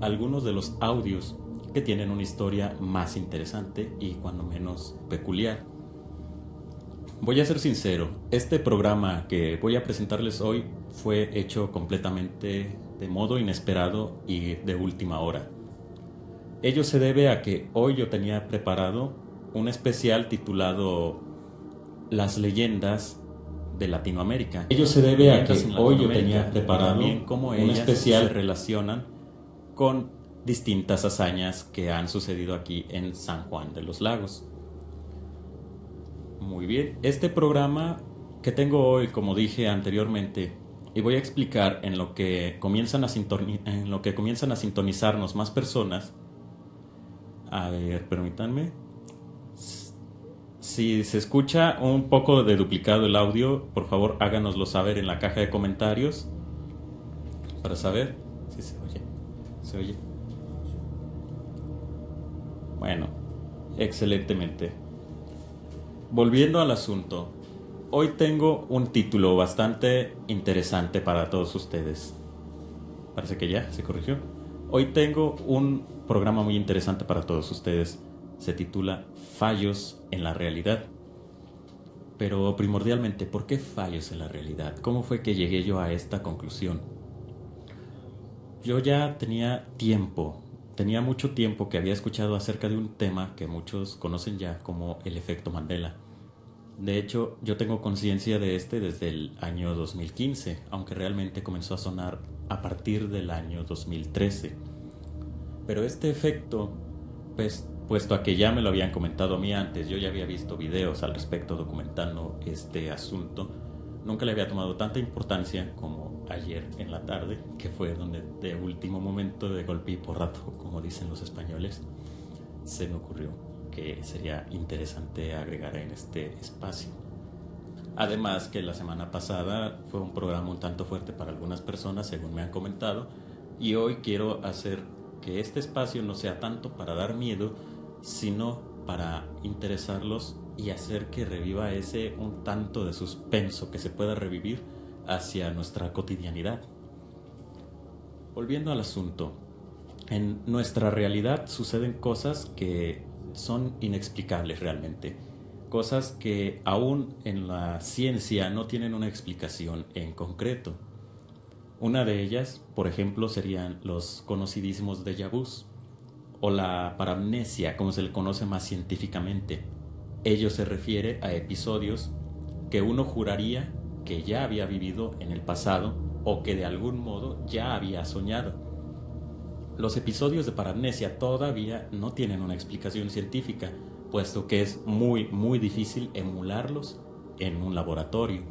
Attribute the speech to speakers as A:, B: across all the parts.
A: algunos de los audios que tienen una historia más interesante y cuando menos peculiar. Voy a ser sincero, este programa que voy a presentarles hoy fue hecho completamente de modo inesperado y de última hora. Ello se debe a que hoy yo tenía preparado un especial titulado Las leyendas de Latinoamérica. Ello se debe a que hoy yo tenía preparado también cómo ellas se relacionan con distintas hazañas que han sucedido aquí en San Juan de los Lagos. Muy bien, este programa que tengo hoy, como dije anteriormente, y voy a explicar en lo que comienzan a sintonizarnos más personas. A ver, permítanme. Si se escucha un poco de duplicado el audio, por favor háganoslo saber en la caja de comentarios para saber si se oye. ¿Se oye? Bueno, excelentemente. Volviendo al asunto, hoy tengo un título bastante interesante para todos ustedes. Parece que ya se corrigió. Hoy tengo un programa muy interesante para todos ustedes. Se titula Fallos en la realidad. Pero primordialmente, ¿por qué fallos en la realidad? ¿Cómo fue que llegué yo a esta conclusión? Yo ya tenía mucho tiempo que había escuchado acerca de un tema que muchos conocen ya como el efecto Mandela. De hecho, yo tengo conciencia de este desde el año 2015, aunque realmente comenzó a sonar a partir del año 2013. Pero este efecto, pues, puesto a que ya me lo habían comentado a mí antes, yo ya había visto videos al respecto documentando este asunto, nunca le había tomado tanta importancia como ayer en la tarde, que fue donde de último momento, de golpe y porrazo, como dicen los españoles, se me ocurrió que sería interesante agregar en este espacio. Además que la semana pasada fue un programa un tanto fuerte para algunas personas, según me han comentado, y hoy quiero hacer que este espacio no sea tanto para dar miedo, sino para interesarlos y hacer que reviva ese un tanto de suspenso que se pueda revivir hacia nuestra cotidianidad. Volviendo al asunto, en nuestra realidad suceden cosas que son inexplicables realmente, cosas que aún en la ciencia no tienen una explicación en concreto. Una de ellas, por ejemplo, serían los conocidísimos déjà vus o la paramnesia, como se le conoce más científicamente. Ello se refiere a episodios que uno juraría que ya había vivido en el pasado o que de algún modo ya había soñado. Los episodios de paramnesia todavía no tienen una explicación científica, puesto que es muy difícil emularlos en un laboratorio.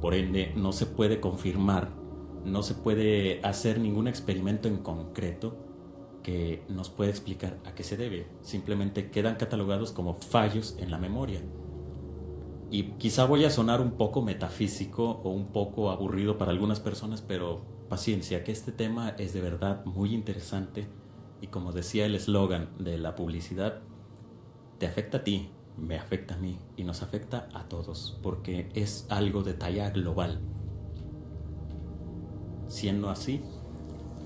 A: Por ende, no se puede confirmar, no se puede hacer ningún experimento en concreto que nos pueda explicar a qué se debe. Simplemente quedan catalogados como fallos en la memoria. Y quizá voy a sonar un poco metafísico o un poco aburrido para algunas personas, pero paciencia, que este tema es de verdad muy interesante y, como decía el eslogan de la publicidad, te afecta a ti, me afecta a mí y nos afecta a todos, porque es algo de talla global. Siendo así,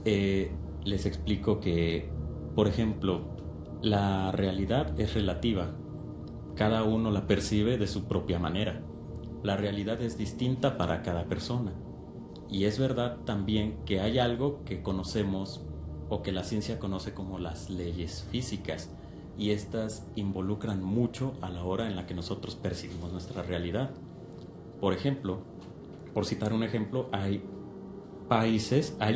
A: les explico que, por ejemplo, la realidad es relativa. Cada uno la percibe de su propia manera. La realidad es distinta para cada persona. Y es verdad también que hay algo que conocemos o que la ciencia conoce como las leyes físicas, y estas involucran mucho a la hora en la que nosotros percibimos nuestra realidad. Por ejemplo, por citar un ejemplo, hay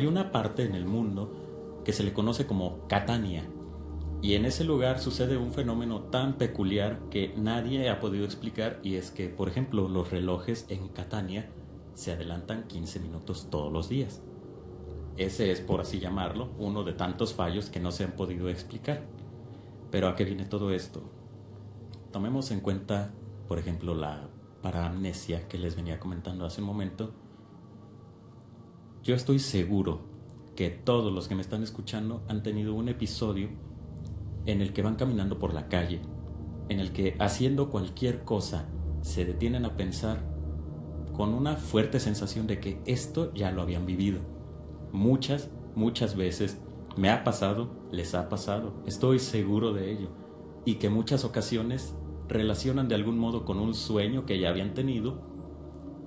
A: una parte en el mundo que se le conoce como Catania, y en ese lugar sucede un fenómeno tan peculiar que nadie ha podido explicar, y es que, por ejemplo, los relojes en Catania se adelantan 15 minutos todos los días. Ese es, por así llamarlo, uno de tantos fallos que no se han podido explicar. Pero ¿a qué viene todo esto? Tomemos en cuenta, por ejemplo, la paramnesia que les venía comentando hace un momento. Yo estoy seguro que todos los que me están escuchando han tenido un episodio en el que van caminando por la calle, en el que, haciendo cualquier cosa, se detienen a pensar con una fuerte sensación de que esto ya lo habían vivido muchas veces, Me ha pasado, les ha pasado, estoy seguro de ello, y que muchas ocasiones relacionan de algún modo con un sueño que ya habían tenido,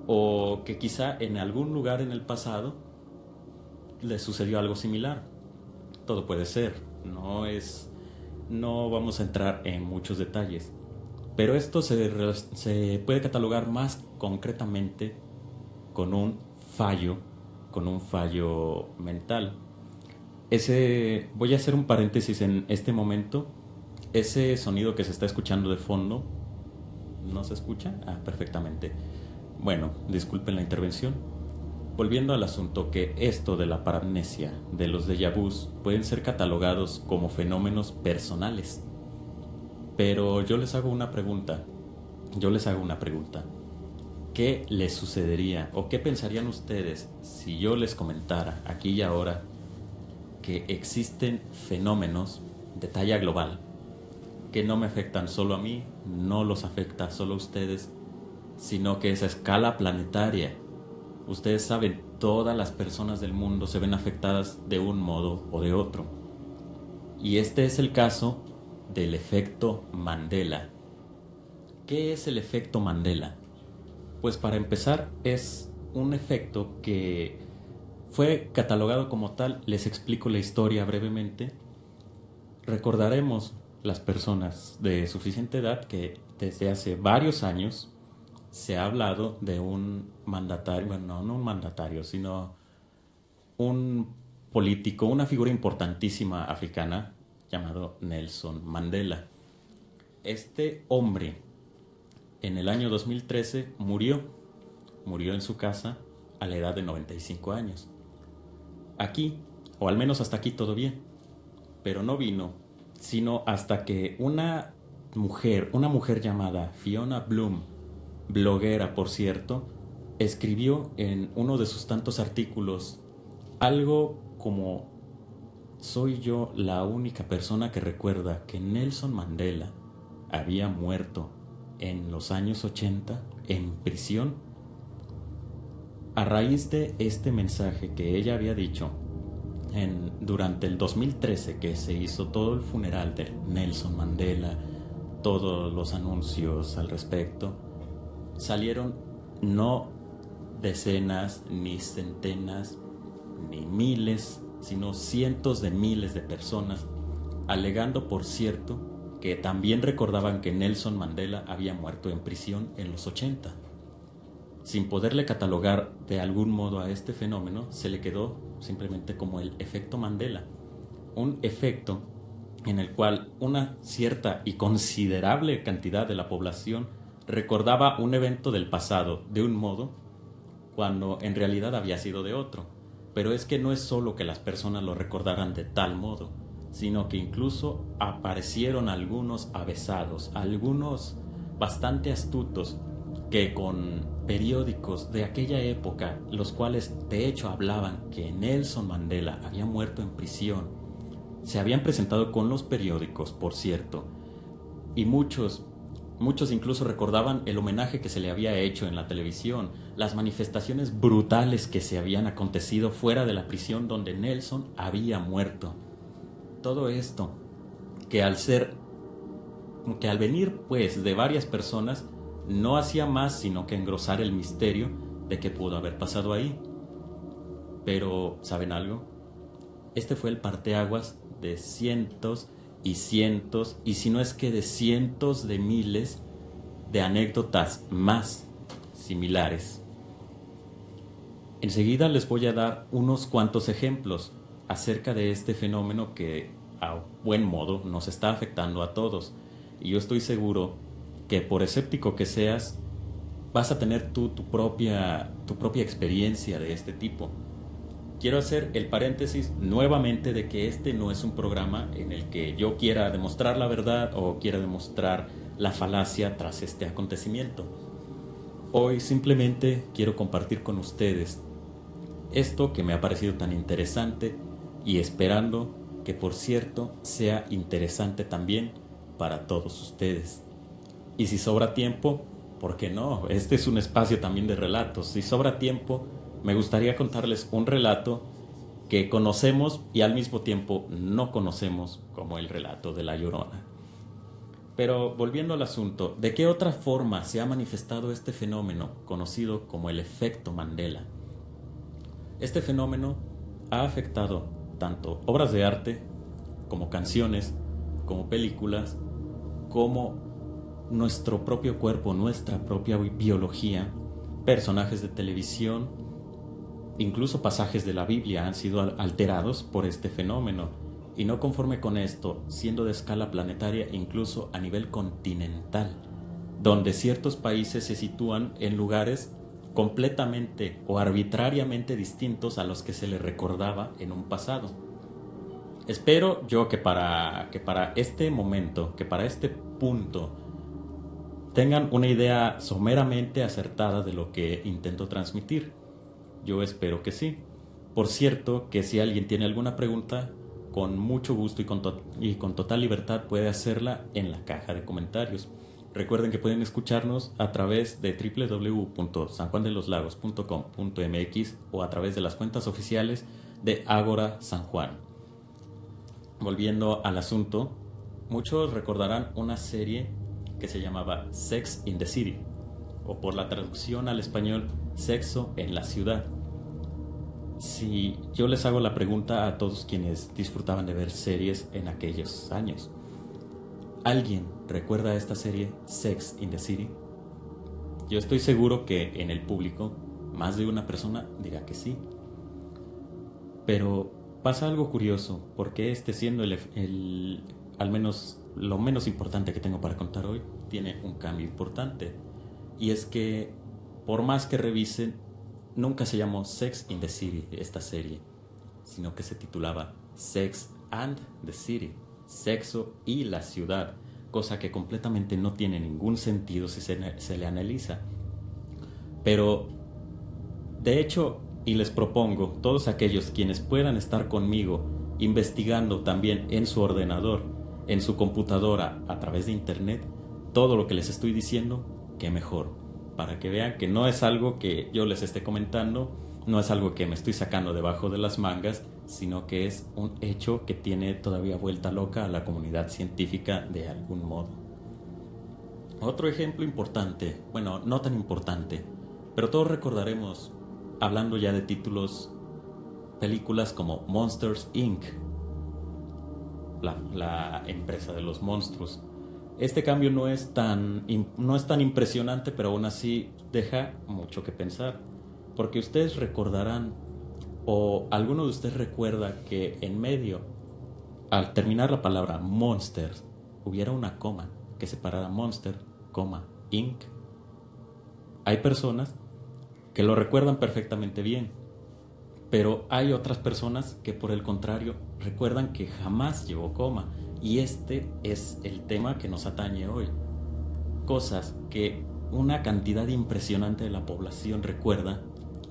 A: o que quizá en algún lugar en el pasado les sucedió algo similar. Todo puede ser, no vamos a entrar en muchos detalles, pero esto se puede catalogar más concretamente con un fallo, con un fallo mental. Voy a hacer un paréntesis en este momento. Ese sonido que se está escuchando de fondo, ¿no se escucha? Perfectamente. Bueno, disculpen la intervención. Volviendo al asunto, que esto de la paramnesia, de los déjà vus, pueden ser catalogados como fenómenos personales. Pero yo les hago una pregunta. ¿Qué les sucedería o qué pensarían ustedes si yo les comentara aquí y ahora que existen fenómenos de talla global que no me afectan solo a mí, no los afecta solo a ustedes, sino que es a escala planetaria? Ustedes saben, todas las personas del mundo se ven afectadas de un modo o de otro. Y este es el caso del efecto Mandela. ¿Qué es el efecto Mandela? Pues para empezar, es un efecto que fue catalogado como tal. Les explico la historia brevemente. Recordaremos las personas de suficiente edad que desde hace varios años se ha hablado de un mandatario, bueno, no un mandatario, sino un político, una figura importantísima africana llamado Nelson Mandela. Este hombre en el año 2013 murió en su casa a la edad de 95 años. Aquí, o al menos hasta aquí todo bien, pero no vino sino hasta que una mujer llamada Fiona Bloom, bloguera por cierto, escribió en uno de sus tantos artículos algo como: soy yo la única persona que recuerda que Nelson Mandela había muerto en los años 80 en prisión. A raíz de este mensaje que ella había dicho durante el 2013, que se hizo todo el funeral de Nelson Mandela, todos los anuncios al respecto, salieron no decenas, ni centenas, ni miles, sino cientos de miles de personas, alegando, por cierto, que también recordaban que Nelson Mandela había muerto en prisión en los 80. Sin poderle catalogar de algún modo a este fenómeno, se le quedó simplemente como el efecto Mandela, un efecto en el cual una cierta y considerable cantidad de la población recordaba un evento del pasado de un modo cuando en realidad había sido de otro. Pero es que no es solo que las personas lo recordaran de tal modo, sino que incluso aparecieron algunos avesados, algunos bastante astutos, que con periódicos de aquella época, los cuales de hecho hablaban que Nelson Mandela había muerto en prisión, se habían presentado con los periódicos, por cierto, y muchos incluso recordaban el homenaje que se le había hecho en la televisión, las manifestaciones brutales que se habían acontecido fuera de la prisión donde Nelson había muerto. Todo esto que al venir pues de varias personas, no hacía más sino que engrosar el misterio de qué pudo haber pasado ahí. Pero, ¿saben algo? Este fue el parteaguas de cientos y cientos, y si no es que de cientos de miles de anécdotas más similares. Enseguida les voy a dar unos cuantos ejemplos acerca de este fenómeno que a buen modo nos está afectando a todos, y yo estoy seguro que por escéptico que seas, vas a tener tu propia experiencia de este tipo. Quiero hacer el paréntesis nuevamente de que este no es un programa en el que yo quiera demostrar la verdad o quiera demostrar la falacia tras este acontecimiento. Hoy simplemente quiero compartir con ustedes esto que me ha parecido tan interesante, y esperando que, por cierto, sea interesante también para todos ustedes. Y si sobra tiempo, ¿por qué no? Este es un espacio también de relatos. Si sobra tiempo, me gustaría contarles un relato que conocemos y al mismo tiempo no conocemos, como el relato de La Llorona. Pero volviendo al asunto, ¿de qué otra forma se ha manifestado este fenómeno conocido como el efecto Mandela? Este fenómeno ha afectado tanto obras de arte, como canciones, como películas, como nuestro propio cuerpo, nuestra propia biología, personajes de televisión, incluso pasajes de la Biblia han sido alterados por este fenómeno. Y no conforme con esto, siendo de escala planetaria e incluso a nivel continental, donde ciertos países se sitúan en lugares completamente o arbitrariamente distintos a los que se les recordaba en un pasado. Espero yo que para este momento, que para este punto, tengan una idea someramente acertada de lo que intento transmitir. Yo espero que sí. Por cierto, que si alguien tiene alguna pregunta, con mucho gusto y con total libertad puede hacerla en la caja de comentarios. Recuerden que pueden escucharnos a través de www.sanjuandeloslagos.com.mx o a través de las cuentas oficiales de Ágora San Juan. Volviendo al asunto, muchos recordarán una serie que se llamaba Sex in the City, o por la traducción al español, Sexo en la Ciudad. Si yo les hago la pregunta a todos quienes disfrutaban de ver series en aquellos años, ¿alguien recuerda esta serie Sex in the City? Yo estoy seguro que en el público más de una persona dirá que sí. Pero pasa algo curioso, porque siendo al menos lo menos importante que tengo para contar hoy, tiene un cambio importante. Y es que, por más que revisen, nunca se llamó Sex in the City esta serie, sino que se titulaba Sex and the City, Sexo y la Ciudad, cosa que completamente no tiene ningún sentido si se le analiza. Pero, de hecho, y les propongo, todos aquellos quienes puedan estar conmigo investigando también en su ordenador, en su computadora, a través de internet, todo lo que les estoy diciendo, qué mejor, para que vean que no es algo que yo les esté comentando, no es algo que me estoy sacando debajo de las mangas, sino que es un hecho que tiene todavía vuelta loca a la comunidad científica de algún modo. Otro ejemplo importante, bueno, no tan importante, pero todos recordaremos, hablando ya de títulos, películas como Monsters Inc., la empresa de los monstruos. Este cambio no es tan impresionante, pero aún así deja mucho que pensar, porque ustedes recordarán, o alguno de ustedes recuerda que en medio, al terminar la palabra Monsters, hubiera una coma que separara Monster, Inc. Hay personas que lo recuerdan perfectamente bien, pero hay otras personas que por el contrario recuerdan que jamás llevó coma, y este es el tema que nos atañe hoy. Cosas que una cantidad impresionante de la población recuerda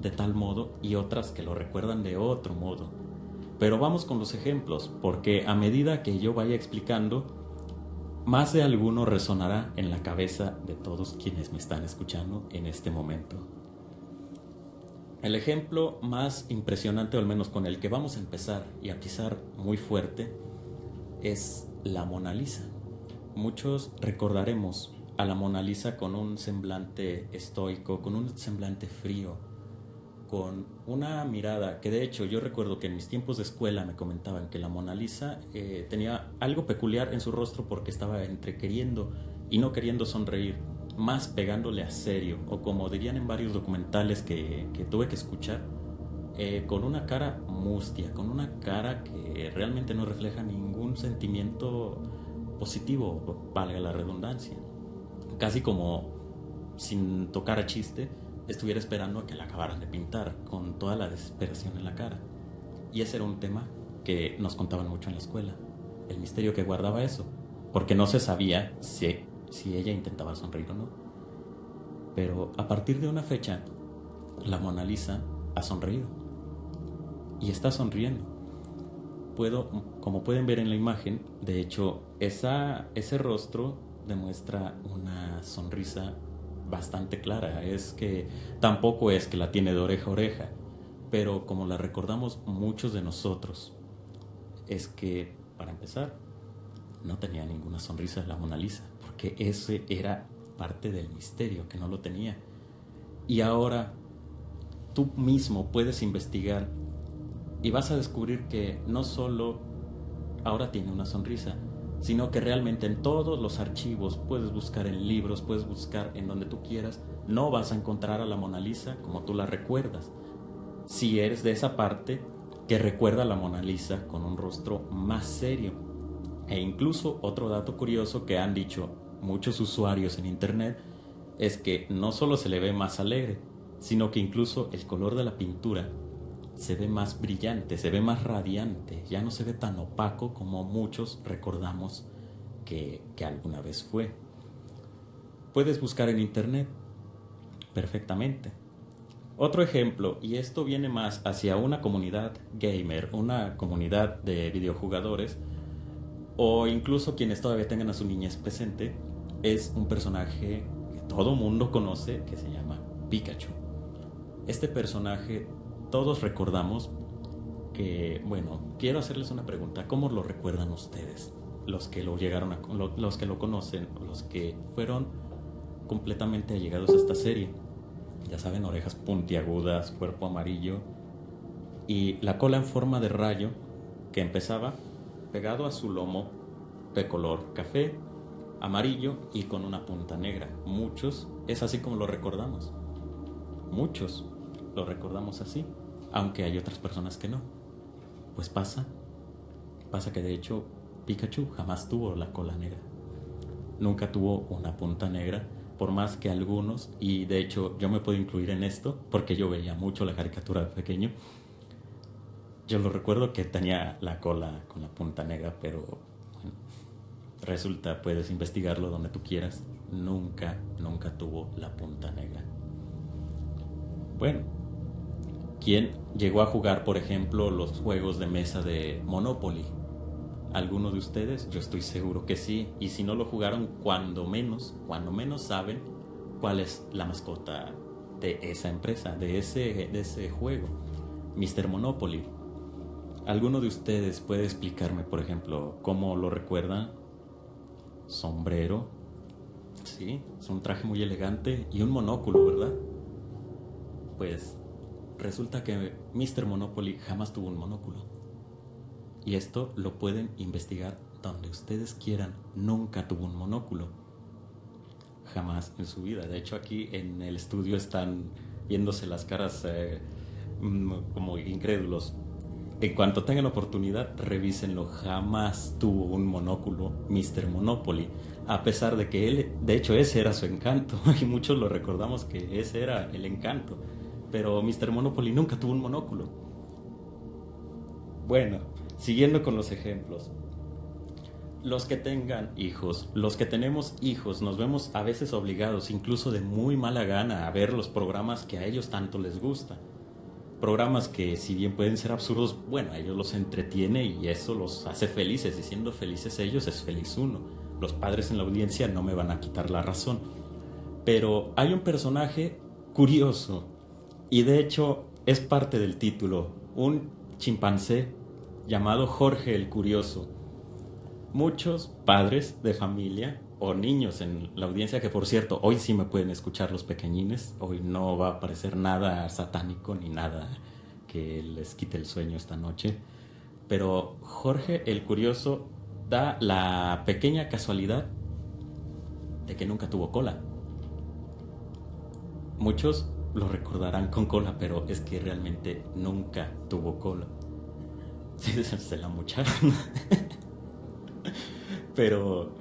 A: de tal modo y otras que lo recuerdan de otro modo. Pero vamos con los ejemplos, porque a medida que yo vaya explicando, más de alguno resonará en la cabeza de todos quienes me están escuchando en este momento. El ejemplo más impresionante, o al menos con el que vamos a empezar y a pisar muy fuerte, es la Mona Lisa. Muchos recordaremos a la Mona Lisa con un semblante estoico, con un semblante frío, con una mirada que de hecho yo recuerdo que en mis tiempos de escuela me comentaban que la Mona Lisa tenía algo peculiar en su rostro porque estaba entre queriendo y no queriendo sonreír, más pegándole a serio, o como dirían en varios documentales que tuve que escuchar, con una cara mustia, con una cara que realmente no refleja ningún sentimiento positivo, valga la redundancia. Casi como, sin tocar a chiste, estuviera esperando a que la acabaran de pintar, con toda la desesperación en la cara. Y ese era un tema que nos contaban mucho en la escuela, el misterio que guardaba eso, porque no se sabía si ella intentaba sonreír o no. Pero a partir de una fecha, la Mona Lisa ha sonreído y está sonriendo. Como pueden ver en la imagen, de hecho, ese rostro demuestra una sonrisa bastante clara. Es que tampoco es que la tiene de oreja a oreja, pero como la recordamos muchos de nosotros, es que, para empezar, no tenía ninguna sonrisa la Mona Lisa, porque ese era parte del misterio, que no lo tenía. Y ahora tú mismo puedes investigar y vas a descubrir que no solo ahora tiene una sonrisa, sino que realmente en todos los archivos puedes buscar en libros, puedes buscar en donde tú quieras, no vas a encontrar a la Mona Lisa como tú la recuerdas. Si eres de esa parte que recuerda a la Mona Lisa con un rostro más serio. E incluso otro dato curioso que han dicho muchos usuarios en internet es que no solo se le ve más alegre, sino que incluso el color de la pintura se ve más brillante, se ve más radiante, ya no se ve tan opaco como muchos recordamos que alguna vez fue. Puedes buscar en internet perfectamente. Otro ejemplo, y esto viene más hacia una comunidad gamer, una comunidad de videojugadores, o incluso quienes todavía tengan a su niñez presente, es un personaje que todo mundo conoce que se llama Pikachu. Este personaje todos recordamos que, bueno, quiero hacerles una pregunta, ¿cómo lo recuerdan ustedes? Los que lo llegaron a, los que lo conocen, los que fueron completamente allegados a esta serie. Ya saben, orejas puntiagudas, cuerpo amarillo y la cola en forma de rayo que empezaba pegado a su lomo de color café, amarillo y con una punta negra. Muchos es así como lo recordamos. Muchos lo recordamos así, aunque hay otras personas que no. Pues pasa que de hecho Pikachu jamás tuvo la cola negra. Nunca tuvo una punta negra, por más que algunos, y de hecho yo me puedo incluir en esto, porque yo veía mucho la caricatura de pequeño. Yo lo recuerdo que tenía la cola con la punta negra, pero bueno, resulta, puedes investigarlo donde tú quieras, nunca tuvo la punta negra. Bueno, ¿quién llegó a jugar, por ejemplo, los juegos de mesa de Monopoly? ¿Alguno de ustedes? Yo estoy seguro que sí. Y si no lo jugaron, cuando menos saben cuál es la mascota de esa empresa, de ese juego, Mr. Monopoly. ¿Alguno de ustedes puede explicarme, por ejemplo, cómo lo recuerdan? Sombrero, sí, es un traje muy elegante y un monóculo, ¿verdad? Pues resulta que Mr. Monopoly jamás tuvo un monóculo. Y esto lo pueden investigar donde ustedes quieran. Nunca tuvo un monóculo. Jamás en su vida. De hecho, aquí en el estudio están viéndose las caras como incrédulos. En cuanto tengan oportunidad, revísenlo. Jamás tuvo un monóculo Mr. Monopoly. A pesar de que él, de hecho, ese era su encanto. Y muchos lo recordamos que ese era el encanto. Pero Mr. Monopoly nunca tuvo un monóculo. Bueno, siguiendo con los ejemplos. Los que tengan hijos, los que tenemos hijos, nos vemos a veces obligados, incluso de muy mala gana, a ver los programas que a ellos tanto les gusta. Programas que, si bien pueden ser absurdos, bueno, a ellos los entretiene y eso los hace felices. Y siendo felices ellos, es feliz uno. Los padres en la audiencia no me van a quitar la razón. Pero hay un personaje curioso y de hecho es parte del título. Un chimpancé llamado Jorge el Curioso. Muchos padres de familia o niños en la audiencia, que por cierto, hoy sí me pueden escuchar los pequeñines, hoy no va a aparecer nada satánico ni nada que les quite el sueño esta noche, pero Jorge el Curioso da la pequeña casualidad de que nunca tuvo cola. Muchos lo recordarán con cola, pero es que realmente nunca tuvo cola. Se la mocharon. Pero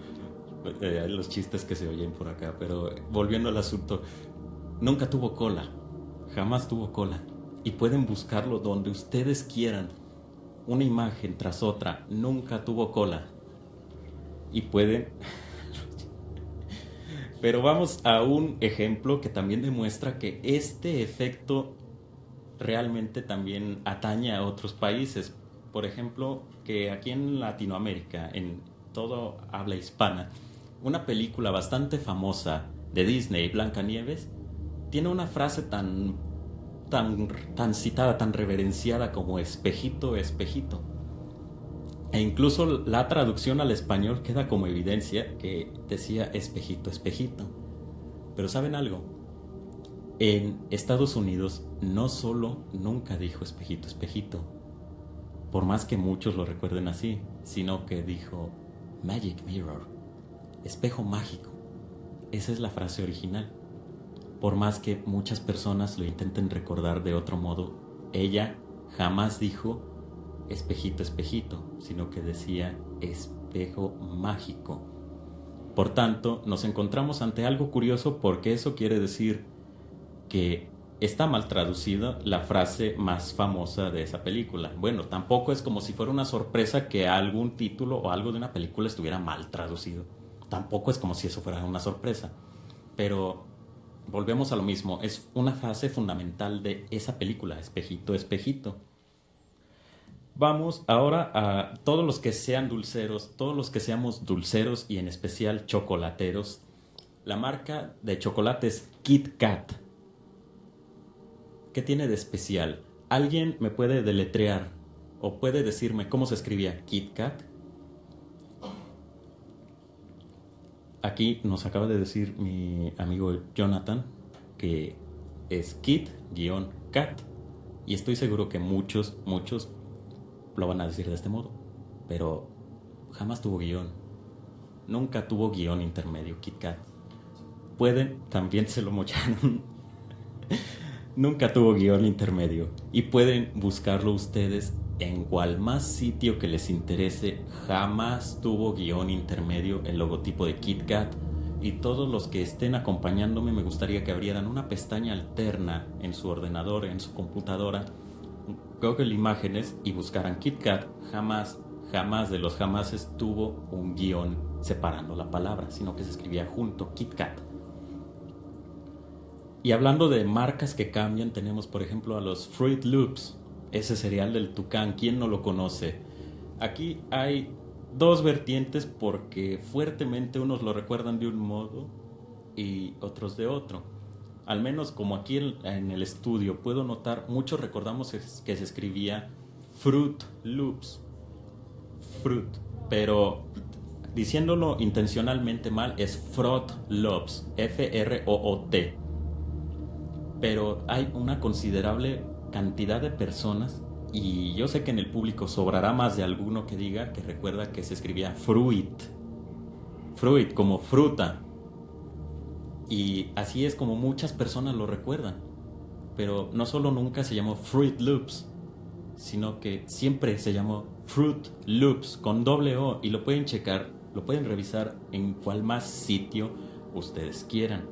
A: los chistes que se oyen por acá. Pero volviendo al asunto, nunca tuvo cola, jamás tuvo cola. Y pueden buscarlo donde ustedes quieran, una imagen tras otra. Nunca tuvo cola. Y pueden pero vamos a un ejemplo que también demuestra que este efecto realmente también atañe a otros países. Por ejemplo, que aquí en Latinoamérica, en todo habla hispana, una película bastante famosa de Disney, Blancanieves, tiene una frase tan tan citada, tan reverenciada como espejito, espejito. E incluso la traducción al español queda como evidencia que decía espejito, espejito. Pero ¿saben algo? En Estados Unidos no solo nunca dijo espejito, espejito, por más que muchos lo recuerden así, sino que dijo Magic Mirror, espejo mágico. Esa es la frase original. Por más que muchas personas lo intenten recordar de otro modo, ella jamás dijo espejito, espejito, sino que decía espejo mágico. Por tanto, nos encontramos ante algo curioso, porque eso quiere decir que está mal traducida la frase más famosa de esa película. Bueno, tampoco es como si fuera una sorpresa que algún título o algo de una película estuviera mal traducido. Tampoco es como si eso fuera una sorpresa. Pero volvemos a lo mismo, es una frase fundamental de esa película, espejito, espejito. Vamos ahora a todos los que sean dulceros, todos los que seamos dulceros y en especial chocolateros. La marca de chocolates Kit Kat. ¿Qué tiene de especial? ¿Alguien me puede deletrear o puede decirme cómo se escribía Kit Kat? Aquí nos acaba de decir mi amigo Jonathan que es Kit-Kat, y estoy seguro que muchos lo van a decir de este modo, pero jamás tuvo guión. Nunca tuvo guión intermedio Kit Kat. Pueden, también se lo mocharon. Nunca tuvo guión intermedio. Y pueden buscarlo ustedes en cual más sitio que les interese. Jamás tuvo guión intermedio el logotipo de Kit Kat. Y todos los que estén acompañándome, me gustaría que abrieran una pestaña alterna en su ordenador, en su computadora, Google Imágenes, y buscaran Kit Kat. Jamás de los jamases tuvo un guión separando la palabra, sino que se escribía junto, Kit Kat. Y hablando de marcas que cambian, tenemos por ejemplo a los Fruit Loops, ese cereal del tucán. ¿Quién no lo conoce? Aquí hay dos vertientes, porque fuertemente unos lo recuerdan de un modo y otros de otro. Al menos como aquí en el estudio puedo notar, muchos recordamos que se escribía Fruit Loops, Fruit, pero diciéndolo intencionalmente mal es Fruit Loops, F-R-O-O-T. Pero hay una considerable cantidad de personas, y yo sé que en el público sobrará más de alguno que diga que recuerda que se escribía fruit como fruta, y así es como muchas personas lo recuerdan. Pero no solo nunca se llamó Fruit Loops, sino que siempre se llamó Fruit Loops con doble O, y lo pueden checar, lo pueden revisar en cual más sitio ustedes quieran.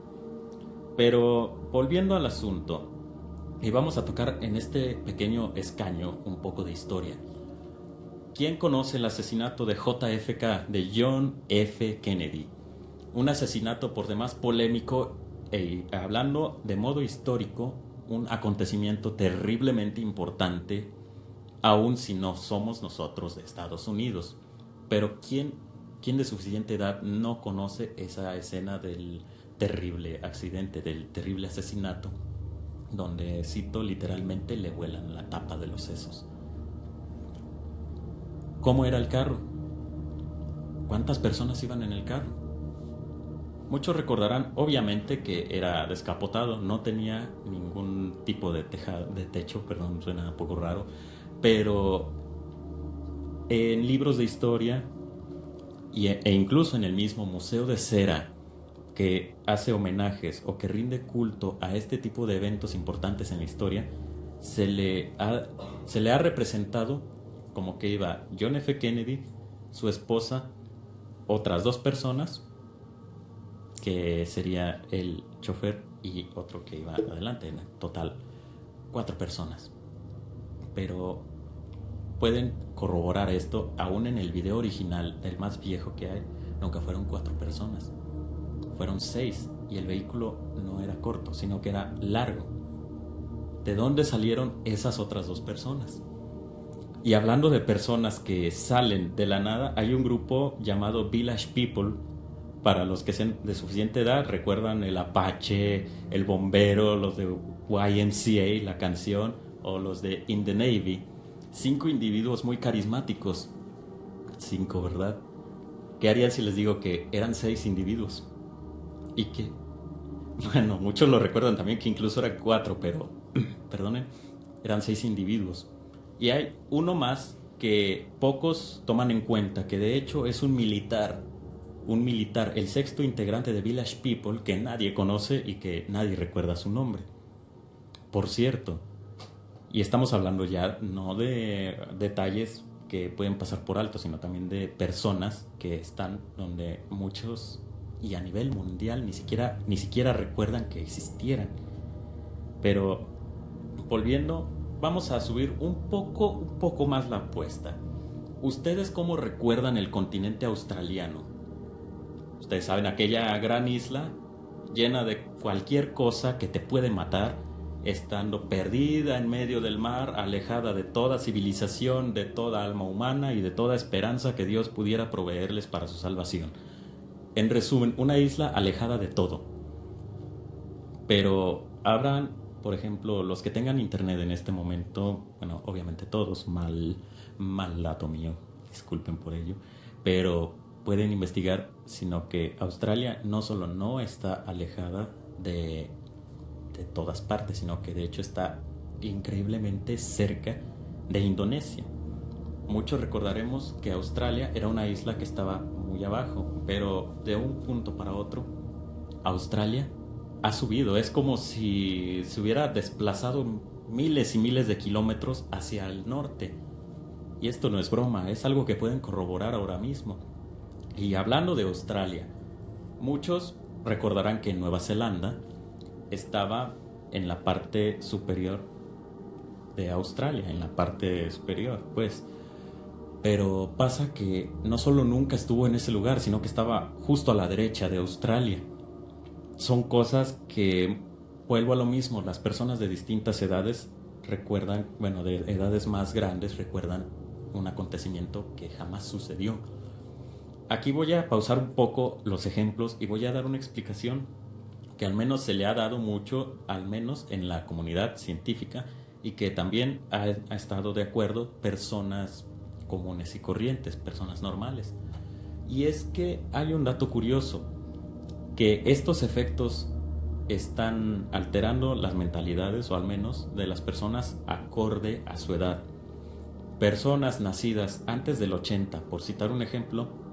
A: Pero volviendo al asunto, y vamos a tocar en este pequeño escaño un poco de historia. ¿Quién conoce el asesinato de JFK, de John F. Kennedy? Un asesinato por demás polémico, hablando de modo histórico, un acontecimiento terriblemente importante, aun si no somos nosotros de Estados Unidos. Pero ¿quién de suficiente edad no conoce esa escena del terrible accidente, del terrible asesinato, donde, cito literalmente, le vuelan la tapa de los sesos? ¿Cómo era el carro? ¿Cuántas personas iban en el carro? Muchos recordarán, obviamente, que era descapotado, no tenía ningún tipo de techo, perdón, suena un poco raro, pero en libros de historia e incluso en el mismo Museo de Cera, que hace homenajes o que rinde culto a este tipo de eventos importantes en la historia, se le ha representado como que iba John F. Kennedy, su esposa, otras dos personas, que sería el chofer y otro que iba adelante, en total 4 personas. Pero pueden corroborar esto, aún en el video original, el más viejo que hay, nunca fueron 4 personas, fueron 6, y el vehículo no era corto, sino que era largo. ¿De dónde salieron esas otras 2 personas? Y hablando de personas que salen de la nada, hay un grupo llamado Village People, Para los que sean de suficiente edad, recuerdan el Apache, el Bombero, los de YMCA, la canción, o los de In the Navy. 5 individuos muy carismáticos. 5, ¿verdad? ¿Qué harían si les digo que eran 6 individuos? Y que, bueno, muchos lo recuerdan también que incluso eran 4, pero, perdonen, eran 6 individuos. Y hay uno más que pocos toman en cuenta, que de hecho es un militar, el sexto integrante de Village People, que nadie conoce y que nadie recuerda su nombre. Por cierto, y estamos hablando ya no de detalles que pueden pasar por alto, sino también de personas que están donde muchos y a nivel mundial ni siquiera recuerdan que existieran. Pero volviendo, vamos a subir un poco más la apuesta. ¿Ustedes cómo recuerdan el continente australiano? Ustedes saben, aquella gran isla llena de cualquier cosa que te puede matar, estando perdida en medio del mar, alejada de toda civilización, de toda alma humana y de toda esperanza que Dios pudiera proveerles para su salvación. En resumen, una isla alejada de todo. Pero habrán, por ejemplo, los que tengan internet en este momento, bueno, obviamente todos, mal dato mío, disculpen por ello, pero pueden investigar, sino que Australia no solo no está alejada de todas partes, sino que de hecho está increíblemente cerca de Indonesia. Muchos recordaremos que Australia era una isla que estaba muy abajo, pero de un punto para otro, Australia ha subido. Es como si se hubiera desplazado miles y miles de kilómetros hacia el norte. Y esto no es broma, es algo que pueden corroborar ahora mismo. Y hablando de Australia, muchos recordarán que Nueva Zelanda estaba en la parte superior de Australia, en la parte superior, pues. Pero pasa que no solo nunca estuvo en ese lugar, sino que estaba justo a la derecha de Australia. Son cosas que, vuelvo a lo mismo, las personas de distintas edades recuerdan, bueno, de edades más grandes recuerdan un acontecimiento que jamás sucedió. Aquí voy a pausar un poco los ejemplos y voy a dar una explicación que al menos se le ha dado mucho, al menos en la comunidad científica, y que también ha estado de acuerdo personas comunes y corrientes, personas normales. Y es que hay un dato curioso, que estos efectos están alterando las mentalidades, o al menos de las personas acorde a su edad. Personas nacidas antes del 80, por citar un ejemplo,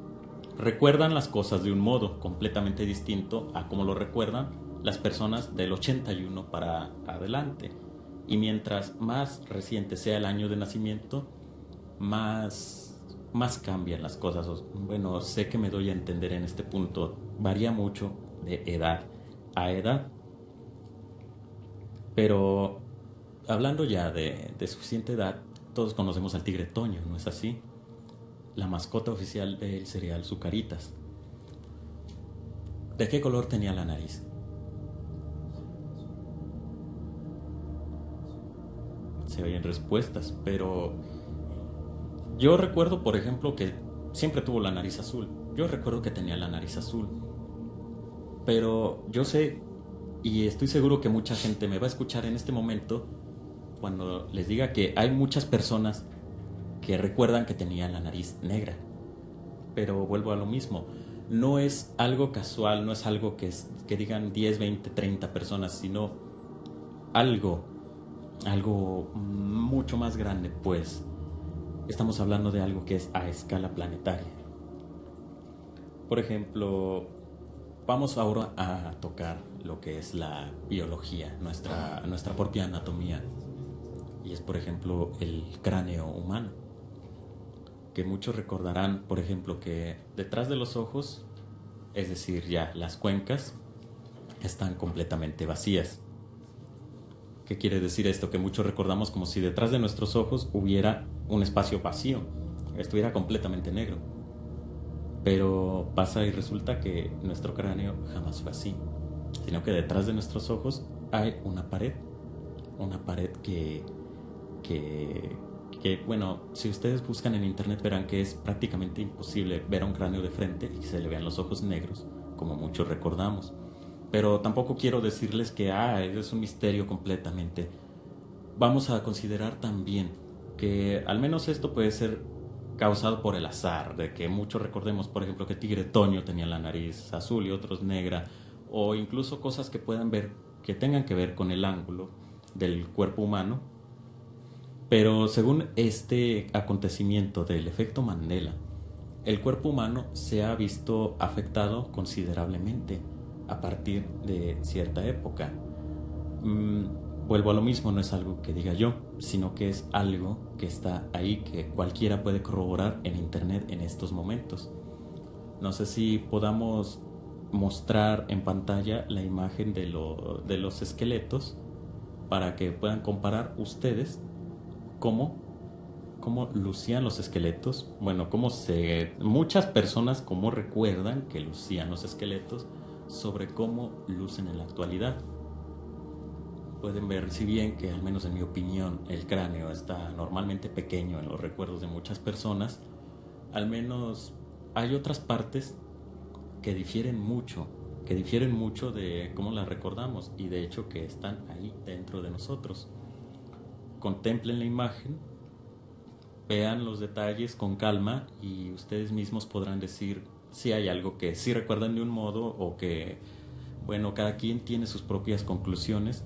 A: recuerdan las cosas de un modo completamente distinto a como lo recuerdan las personas del 81 para adelante. Y mientras más reciente sea el año de nacimiento, más cambian las cosas. Bueno, sé que me doy a entender en este punto. Varía mucho de edad a edad. Pero hablando ya de suficiente edad, todos conocemos al tigre Toño, ¿no es así? La mascota oficial del cereal Zucaritas. ¿De qué color tenía la nariz? Se oyen respuestas, pero yo recuerdo, por ejemplo, que siempre tuvo la nariz azul. Yo recuerdo que tenía la nariz azul. Pero yo sé, y estoy seguro que mucha gente me va a escuchar en este momento cuando les diga que hay muchas personas que recuerdan que tenía la nariz negra. Pero vuelvo a lo mismo, no es algo casual, no es algo que digan 10, 20, 30 personas, sino algo mucho más grande, pues estamos hablando de algo que es a escala planetaria. Por ejemplo, vamos ahora a tocar lo que es la biología, nuestra propia anatomía, y es por ejemplo el cráneo humano, que muchos recordarán, por ejemplo, que detrás de los ojos, es decir, ya las cuencas, están completamente vacías. ¿Qué quiere decir esto? Que muchos recordamos como si detrás de nuestros ojos hubiera un espacio vacío, estuviera completamente negro. Pero pasa y resulta que nuestro cráneo jamás fue así, sino que detrás de nuestros ojos hay una pared que que, bueno, si ustedes buscan en internet verán que es prácticamente imposible ver a un cráneo de frente y que se le vean los ojos negros, como muchos recordamos. Pero tampoco quiero decirles que es un misterio completamente. Vamos a considerar también que al menos esto puede ser causado por el azar, de que muchos recordemos, por ejemplo, que Tigre Toño tenía la nariz azul y otros negra, o incluso cosas que puedan ver, que tengan que ver con el ángulo del cuerpo humano. Pero según este acontecimiento del efecto Mandela, el cuerpo humano se ha visto afectado considerablemente a partir de cierta época. Vuelvo a lo mismo, no es algo que diga yo, sino que es algo que está ahí, que cualquiera puede corroborar en internet en estos momentos. No sé si podamos mostrar en pantalla la imagen de los esqueletos para que puedan comparar ustedes cómo lucían los esqueletos. Bueno, muchas personas cómo recuerdan que lucían los esqueletos sobre cómo lucen en la actualidad. Pueden ver, si bien que al menos en mi opinión el cráneo está normalmente pequeño en los recuerdos de muchas personas, al menos hay otras partes que difieren mucho de cómo las recordamos, y de hecho que están ahí dentro de nosotros. Contemplen la imagen, vean los detalles con calma y ustedes mismos podrán decir si hay algo que sí recuerdan de un modo o que, bueno, cada quien tiene sus propias conclusiones.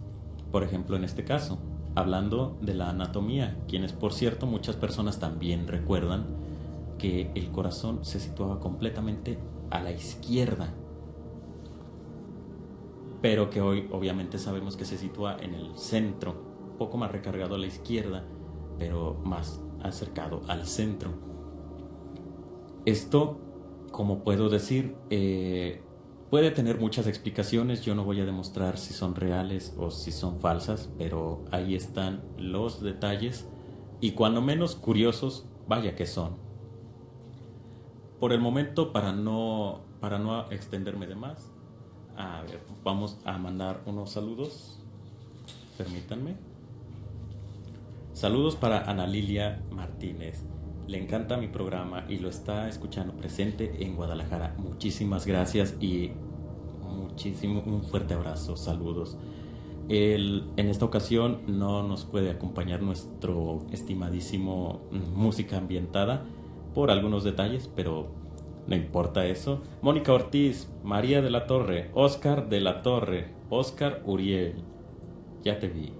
A: Por ejemplo, en este caso, hablando de la anatomía, quienes por cierto muchas personas también recuerdan que el corazón se situaba completamente a la izquierda, pero que hoy obviamente sabemos que se sitúa en el centro, un poco más recargado a la izquierda, pero más acercado al centro. Esto, como puedo decir, puede tener muchas explicaciones. Yo no voy a demostrar si son reales o si son falsas, pero ahí están los detalles y cuando menos curiosos, vaya que son. Por el momento, para no extenderme de más, a ver, vamos a mandar unos saludos. Permítanme. Saludos para Ana Lilia Martínez. Le encanta mi programa y lo está escuchando presente en Guadalajara. Muchísimas gracias y un fuerte abrazo. Saludos. En esta ocasión no nos puede acompañar nuestro estimadísimo Música Ambientada por algunos detalles, pero no importa eso. Mónica Ortiz, María de la Torre, Oscar de la Torre, Oscar Uriel, ya te vi.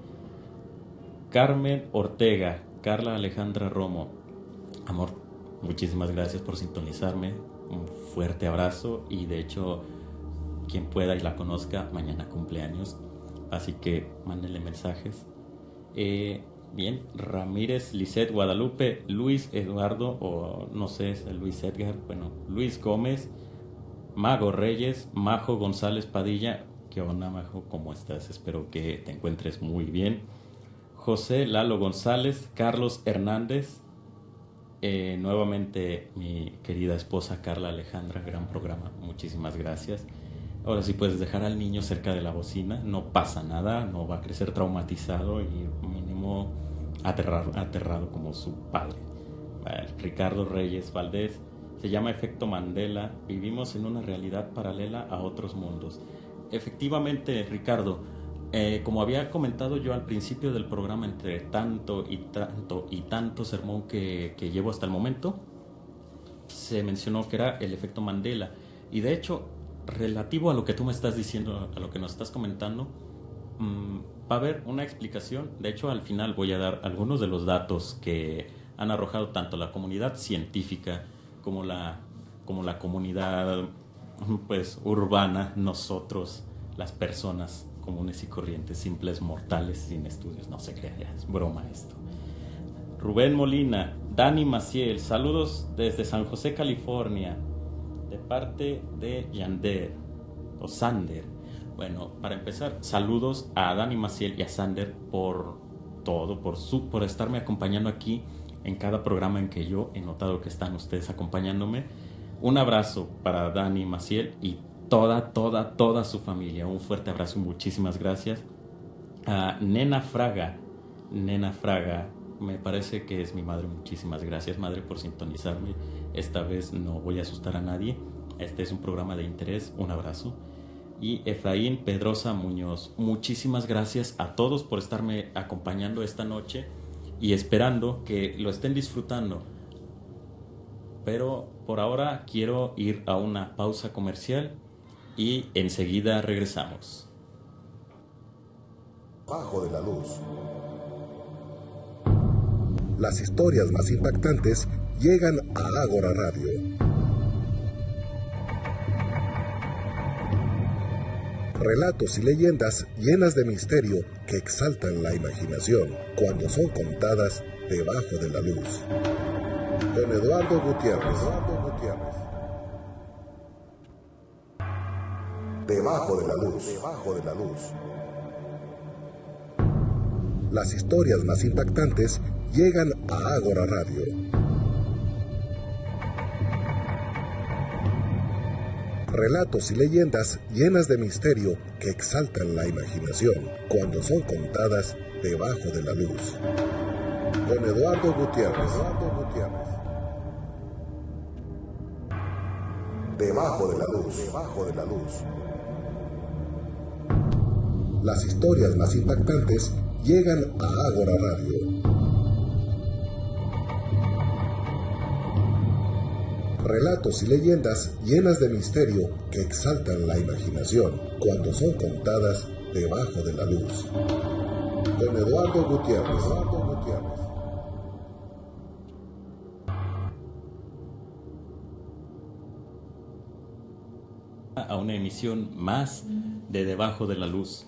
A: Carmen Ortega, Carla Alejandra Romo. Amor, muchísimas gracias por sintonizarme. Un fuerte abrazo y de hecho, quien pueda y la conozca, mañana cumpleaños. Así que mándenle mensajes. Bien, Ramírez, Lisette Guadalupe, Luis Eduardo, o no sé, Luis Edgar, bueno, Luis Gómez, Mago Reyes, Majo González Padilla. ¿Qué onda, Majo? ¿Cómo estás? Espero que te encuentres muy bien. José Lalo González, Carlos Hernández, nuevamente mi querida esposa Carla Alejandra, gran programa, muchísimas gracias. Ahora sí puedes dejar al niño cerca de la bocina, no pasa nada, no va a crecer traumatizado y mínimo aterrado como su padre. Ricardo Reyes Valdés, se llama efecto Mandela, vivimos en una realidad paralela a otros mundos. Efectivamente, Ricardo, como había comentado yo al principio del programa, entre tanto sermón que llevo hasta el momento, se mencionó que era el efecto Mandela. Y de hecho, relativo a lo que tú me estás diciendo, a lo que nos estás comentando, va a haber una explicación. De hecho, al final voy a dar algunos de los datos que han arrojado tanto la comunidad científica como la comunidad pues urbana, nosotros, las personas comunes y corrientes, simples mortales sin estudios. No se crea, ya es broma esto. Rubén Molina, Dani Maciel, saludos desde San José, California, de parte de Yander o Sander. Bueno, para empezar, saludos a Dani Maciel y a Sander por todo, por estarme acompañando aquí en cada programa en que yo he notado que están ustedes acompañándome. Un abrazo para Dani Maciel y toda su familia. Un fuerte abrazo, muchísimas gracias. A Nena Fraga, Me parece que es mi madre. Muchísimas gracias, madre, por sintonizarme. Esta vez no voy a asustar a nadie. Este es un programa de interés. Un abrazo. Y Efraín Pedrosa Muñoz, muchísimas gracias a todos por estarme acompañando esta noche y esperando que lo estén disfrutando. Pero por ahora quiero ir a una pausa comercial y enseguida regresamos.
B: Bajo de la luz. Las historias más impactantes llegan a Ágora Radio. Relatos y leyendas llenas de misterio que exaltan la imaginación cuando son contadas debajo de la luz. Don Eduardo Gutiérrez. Debajo de la luz. Debajo de la luz. Las historias más impactantes llegan a Ágora Radio. Relatos y leyendas llenas de misterio que exaltan la imaginación cuando son contadas debajo de la luz. Don Eduardo Gutiérrez. Debajo de la luz. Debajo de la luz. Las historias más impactantes llegan a Ágora Radio. Relatos y leyendas llenas de misterio que exaltan la imaginación cuando son contadas debajo de la luz. Don Eduardo Gutiérrez.
A: A una emisión más de Debajo de la Luz.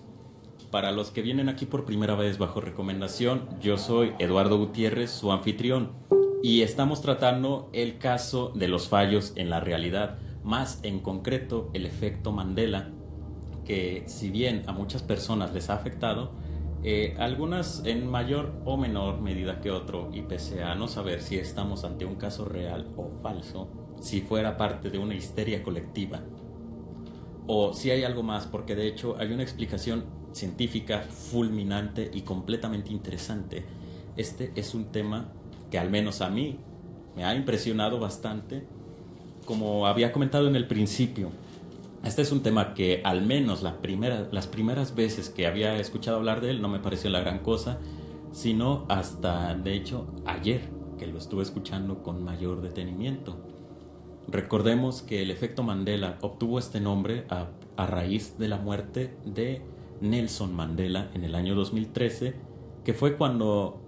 A: Para los que vienen aquí por primera vez bajo recomendación, yo soy Eduardo Gutiérrez, su anfitrión, y estamos tratando el caso de los fallos en la realidad, más en concreto el efecto Mandela, que si bien a muchas personas les ha afectado, algunas en mayor o menor medida que otro, y pese a no saber si estamos ante un caso real o falso, si fuera parte de una histeria colectiva, o si hay algo más, porque de hecho hay una explicación científica fulminante y completamente interesante. Este es un tema que al menos a mí me ha impresionado bastante. Como había comentado en el principio, este es un tema que al menos las primeras veces que había escuchado hablar de él no me pareció la gran cosa, sino hasta, de hecho, ayer que lo estuve escuchando con mayor detenimiento. Recordemos que el efecto Mandela obtuvo este nombre a raíz de la muerte de Nelson Mandela en el año 2013, que fue cuando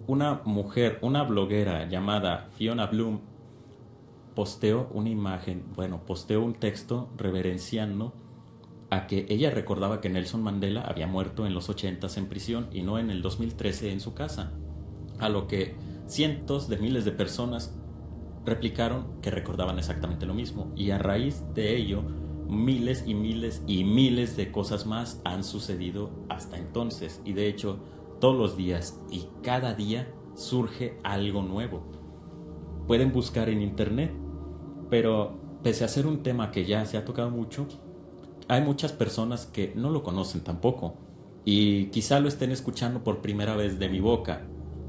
A: una mujer, una bloguera llamada Fiona Bloom, posteó un texto reverenciando a que ella recordaba que Nelson Mandela había muerto en los 80s en prisión y no en el 2013 en su casa, a lo que cientos de miles de personas replicaron que recordaban exactamente lo mismo, y a raíz de ello miles y miles y miles de cosas más han sucedido hasta entonces, y de hecho todos los días y cada día surge algo nuevo. Pueden buscar en internet, pero pese a ser un tema que ya se ha tocado mucho, hay muchas personas que no lo conocen tampoco, y quizá lo estén escuchando por primera vez de mi boca.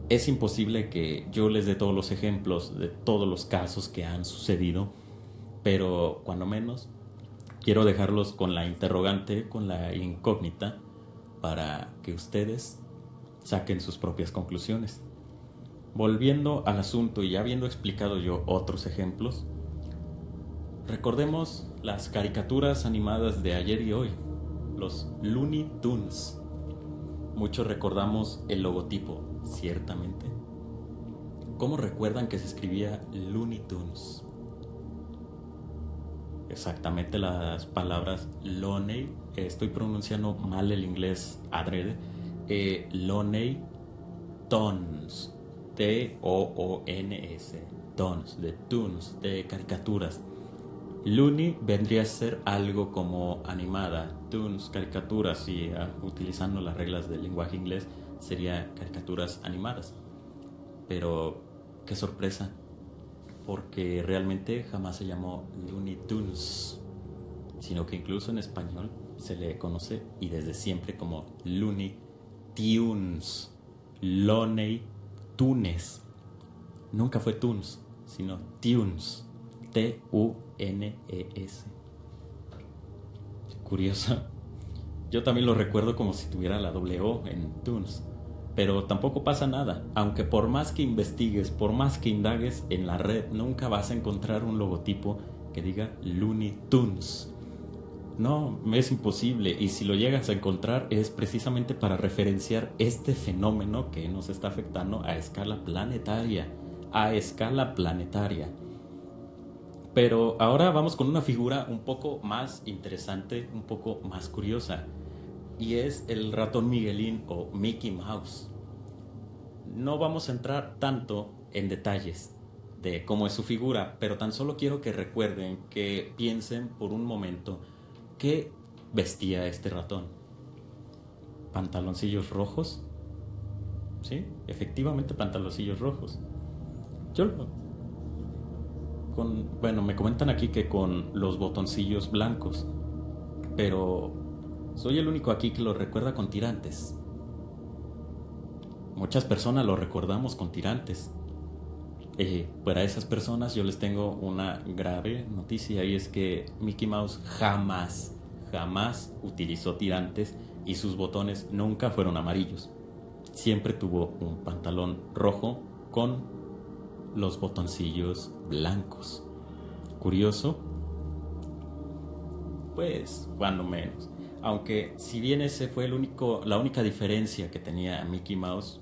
A: Es imposible que yo les dé todos los ejemplos de todos los casos que han sucedido, pero cuando menos quiero dejarlos con la interrogante, con la incógnita, para que ustedes saquen sus propias conclusiones. Volviendo al asunto y ya habiendo explicado yo otros ejemplos, recordemos las caricaturas animadas de ayer y hoy, los Looney Tunes. Muchos recordamos el logotipo, ciertamente. ¿Cómo recuerdan que se escribía Looney Tunes? Exactamente las palabras Looney, estoy pronunciando mal el inglés adrede, Looney Tunes, T-O-O-N-S, Tunes, de Tunes, de caricaturas. Looney vendría a ser algo como animada, Tunes, caricaturas, y utilizando las reglas del lenguaje inglés sería caricaturas animadas. Pero qué sorpresa, porque realmente jamás se llamó Looney Tunes, sino que incluso en español se le conoce y desde siempre como Looney Tunes, Looney Tunes. Nunca fue Tunes, sino Tunes. T-U-N-E-S. Curioso. Yo también lo recuerdo como si tuviera la doble O en Tunes. Pero tampoco pasa nada. Aunque por más que investigues, por más que indagues en la red, nunca vas a encontrar un logotipo que diga Looney Tunes. No, es imposible. Y si lo llegas a encontrar es precisamente para referenciar este fenómeno que nos está afectando a escala planetaria. A escala planetaria. Pero ahora vamos con una figura un poco más interesante, un poco más curiosa. Y es el ratón Miguelín o Mickey Mouse. No vamos a entrar tanto en detalles de cómo es su figura, pero tan solo quiero que recuerden, que piensen por un momento qué vestía este ratón. ¿Pantaloncillos rojos? Sí, efectivamente pantaloncillos rojos. Bueno, me comentan aquí que con los botoncillos blancos, pero soy el único aquí que lo recuerda con tirantes. Muchas personas lo recordamos con tirantes. Para esas personas yo les tengo una grave noticia, y es que Mickey Mouse jamás utilizó tirantes y sus botones nunca fueron amarillos. Siempre tuvo un pantalón rojo con los botoncillos blancos. ¿Curioso? Pues, cuando menos. Aunque si bien ese fue la única diferencia que tenía Mickey Mouse,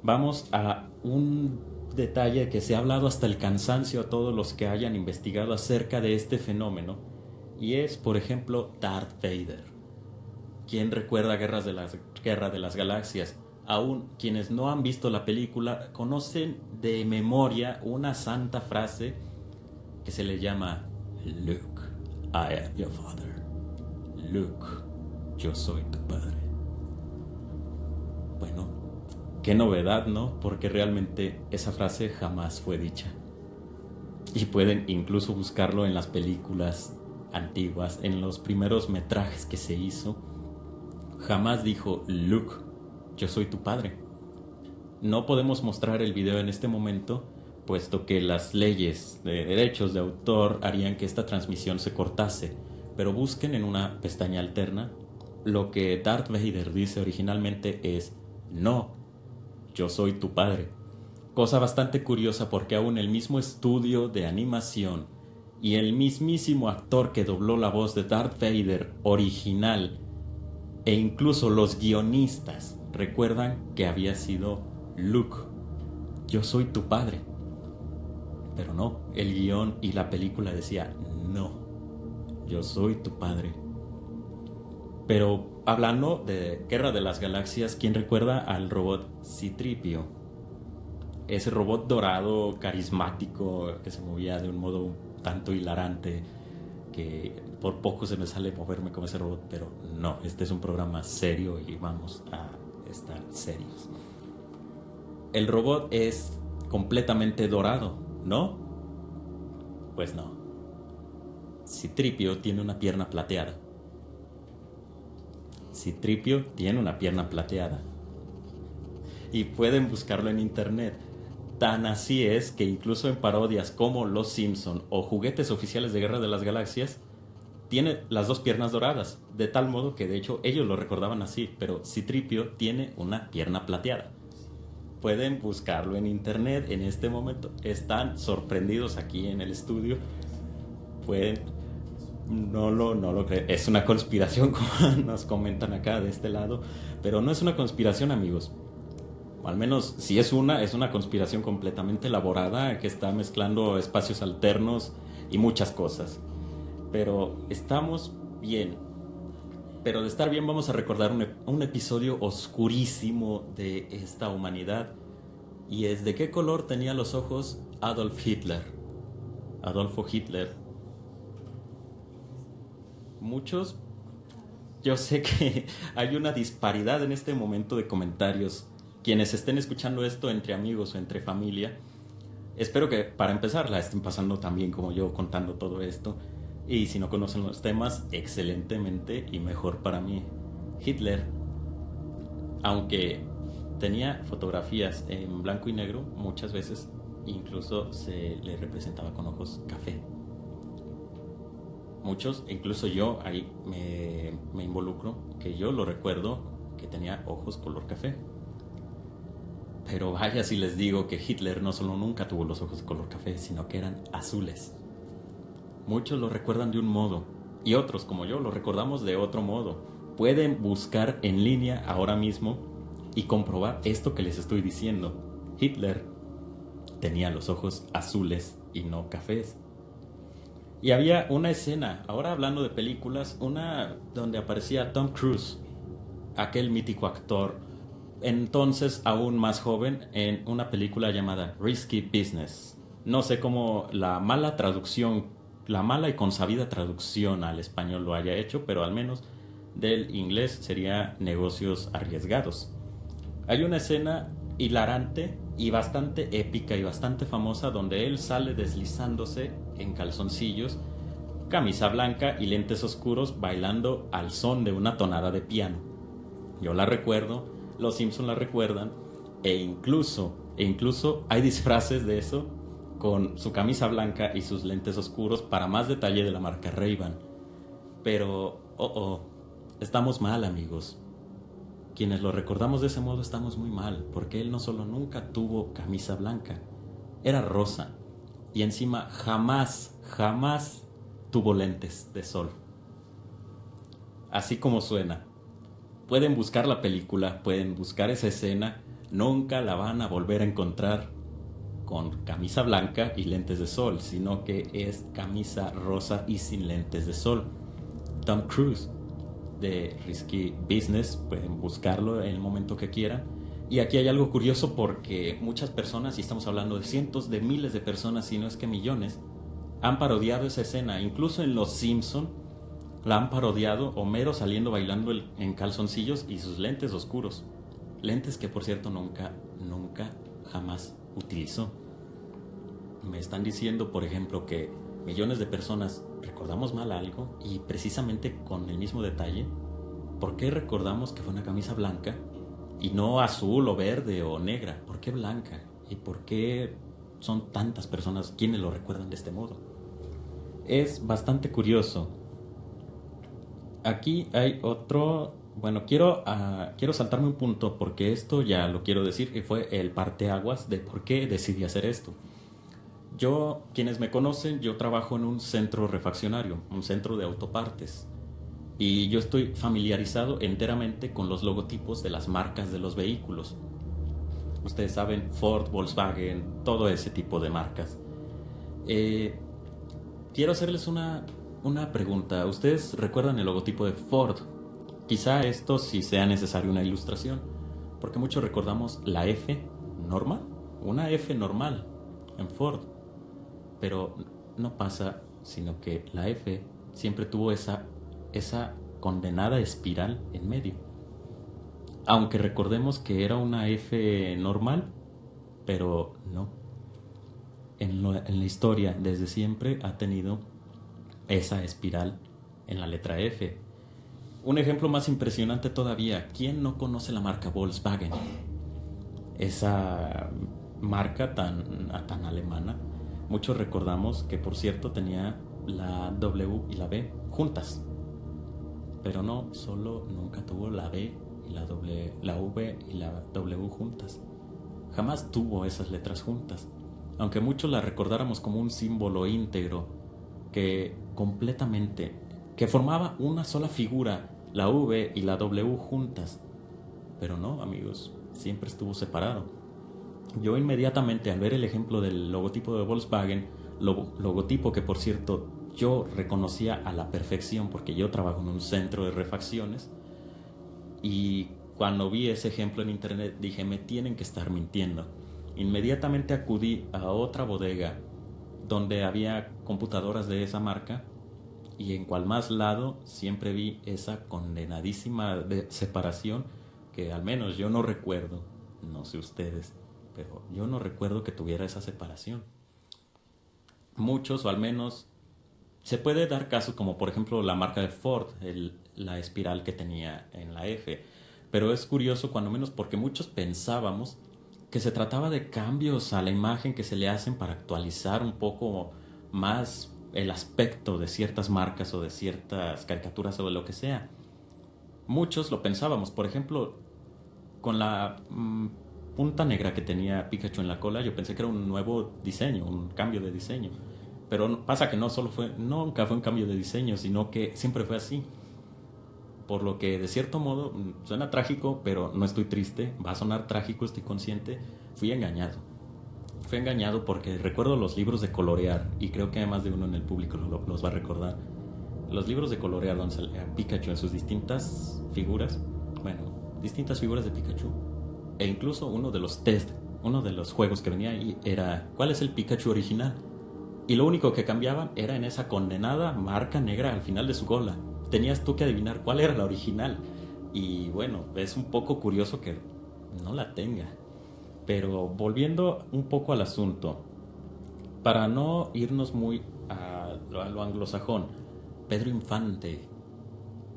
A: vamos a un detalle que se ha hablado hasta el cansancio a todos los que hayan investigado acerca de este fenómeno, y es, por ejemplo, Darth Vader. ¿Quién recuerda Guerra de las Galaxias? Aún quienes no han visto la película conocen de memoria una santa frase que se le llama Luke, I am your father. Luke, yo soy tu padre. Bueno, qué novedad, ¿no? Porque realmente esa frase jamás fue dicha. Y pueden incluso buscarlo en las películas antiguas, en los primeros metrajes que se hizo. Jamás dijo Luke, yo soy tu padre. No podemos mostrar el video en este momento, puesto que las leyes de derechos de autor harían que esta transmisión se cortase, pero busquen en una pestaña alterna. Lo que Darth Vader dice originalmente es: no, yo soy tu padre. Cosa bastante curiosa, porque aún el mismo estudio de animación y el mismísimo actor que dobló la voz de Darth Vader original, e incluso los guionistas, recuerdan que había sido Luke, yo soy tu padre. Pero no, el guión y la película decía: no, yo soy tu padre. Pero hablando de Guerra de las Galaxias, ¿quién recuerda al robot C-3PO? Ese robot dorado, carismático, que se movía de un modo un tanto hilarante, que por poco se me sale moverme como ese robot, pero no, este es un programa serio y vamos a estar serios. El robot es completamente dorado, ¿no? Pues no. C-3PO tiene una pierna plateada. C-3PO tiene una pierna plateada. Y pueden buscarlo en internet. Tan así es que incluso en parodias como Los Simpson o juguetes oficiales de Guerra de las Galaxias, tiene las dos piernas doradas, de tal modo que de hecho ellos lo recordaban así, pero C-3PO tiene una pierna plateada. Pueden buscarlo en internet en este momento. Están sorprendidos aquí en el estudio. No lo creen. Es una conspiración, como nos comentan acá de este lado, pero no es una conspiración, amigos. O al menos, si es una conspiración completamente elaborada, que está mezclando espacios alternos y muchas cosas. Pero estamos bien. Pero de estar bien vamos a recordar un episodio oscurísimo de esta humanidad. Y es: ¿de qué color tenía los ojos Adolf Hitler? Adolfo Hitler. Muchos... Yo sé que hay una disparidad en este momento de comentarios. Quienes estén escuchando esto entre amigos o entre familia, espero que para empezar la estén pasando tan bien como yo contando todo esto. Y si no conocen los temas, excelentemente y mejor para mí. Hitler, aunque tenía fotografías en blanco y negro muchas veces, incluso se le representaba con ojos café. Muchos, incluso yo ahí me involucro, que yo lo recuerdo que tenía ojos color café. Pero vaya si les digo que Hitler no solo nunca tuvo los ojos de color café, sino que eran azules. Muchos lo recuerdan de un modo y otros, como yo, lo recordamos de otro modo. Pueden buscar en línea ahora mismo y comprobar esto que les estoy diciendo. Hitler tenía los ojos azules y no cafés. Y había una escena, ahora hablando de películas, una donde aparecía Tom Cruise, aquel mítico actor, entonces aún más joven, en una película llamada Risky Business. No sé cómo la mala traducción, la mala y consabida traducción al español lo haya hecho, pero al menos del inglés sería negocios arriesgados. Hay una escena hilarante y bastante épica y bastante famosa donde él sale deslizándose en calzoncillos, camisa blanca y lentes oscuros bailando al son de una tonada de piano. Yo la recuerdo, los Simpson la recuerdan e incluso hay disfraces de eso con su camisa blanca y sus lentes oscuros para más detalle de la marca Ray-Ban. Pero, estamos mal, amigos. Quienes lo recordamos de ese modo estamos muy mal, porque él no solo nunca tuvo camisa blanca, era rosa, y encima jamás tuvo lentes de sol. Así como suena. Pueden buscar la película, pueden buscar esa escena, nunca la van a volver a encontrar con camisa blanca y lentes de sol, sino que es camisa rosa y sin lentes de sol. Tom Cruise de Risky Business, pueden buscarlo en el momento que quieran. Y aquí hay algo curioso porque muchas personas, y estamos hablando de cientos de miles de personas, si no es que millones, han parodiado esa escena. Incluso en Los Simpson la han parodiado, Homero saliendo bailando en calzoncillos y sus lentes oscuros. Lentes que por cierto nunca jamás utilizó. Me están diciendo, por ejemplo, que millones de personas recordamos mal algo y precisamente con el mismo detalle. ¿Por qué recordamos que fue una camisa blanca y no azul o verde o negra? ¿Por qué blanca? ¿Y por qué son tantas personas quienes lo recuerdan de este modo? Es bastante curioso. Aquí hay otro... Bueno, quiero saltarme un punto porque esto ya lo quiero decir y fue el parteaguas de por qué decidí hacer esto. Yo, quienes me conocen, yo trabajo en un centro refaccionario, un centro de autopartes. Y yo estoy familiarizado enteramente con los logotipos de las marcas de los vehículos. Ustedes saben, Ford, Volkswagen, todo ese tipo de marcas. Quiero hacerles una pregunta. ¿Ustedes recuerdan el logotipo de Ford? Quizá esto sí sea necesario una ilustración, porque muchos recordamos la F normal, una F normal en Ford. Pero no pasa, sino que la F siempre tuvo esa condenada espiral en medio. Aunque recordemos que era una F normal, pero no. En la historia, desde siempre ha tenido esa espiral en la letra F. Un ejemplo más impresionante todavía. ¿Quién no conoce la marca Volkswagen? Esa marca tan alemana. Muchos recordamos que, por cierto, tenía la W y la B juntas. Pero no, solo nunca tuvo la B y la V y la W juntas. Jamás tuvo esas letras juntas. Aunque muchos la recordáramos como un símbolo íntegro que formaba una sola figura, la V y la W juntas. Pero no, amigos, siempre estuvo separado. Yo inmediatamente al ver el ejemplo del logotipo de Volkswagen, logotipo que por cierto yo reconocía a la perfección porque yo trabajo en un centro de refacciones, y cuando vi ese ejemplo en internet dije, me tienen que estar mintiendo. Inmediatamente acudí a otra bodega donde había computadoras de esa marca y en cual más lado siempre vi esa condenadísima separación que al menos yo no recuerdo, no sé ustedes, pero yo no recuerdo que tuviera esa separación. Muchos, o al menos se puede dar casos como por ejemplo la marca de Ford, la espiral que tenía en la F. Pero es curioso, cuando menos, porque muchos pensábamos que se trataba de cambios a la imagen que se le hacen para actualizar un poco más el aspecto de ciertas marcas o de ciertas caricaturas o de lo que sea. Muchos lo pensábamos, por ejemplo, con la punta negra que tenía Pikachu en la cola, yo pensé que era un nuevo diseño, un cambio de diseño. Pero pasa que nunca fue un cambio de diseño, sino que siempre fue así. Por lo que, de cierto modo, suena trágico, pero no estoy triste. Va a sonar trágico, estoy consciente. Fui engañado. Fui engañado porque recuerdo los libros de colorear, y creo que más de uno en el público los va a recordar. Los libros de colorear donde salía Pikachu en sus distintas figuras, bueno, distintas figuras de Pikachu. E incluso uno de los test, uno de los juegos que venía ahí era ¿cuál es el Pikachu original? Y lo único que cambiaban era en esa condenada marca negra al final de su cola. Tenías tú que adivinar cuál era la original. Y bueno, es un poco curioso que no la tenga. Pero volviendo un poco al asunto, para no irnos muy a lo anglosajón, Pedro Infante,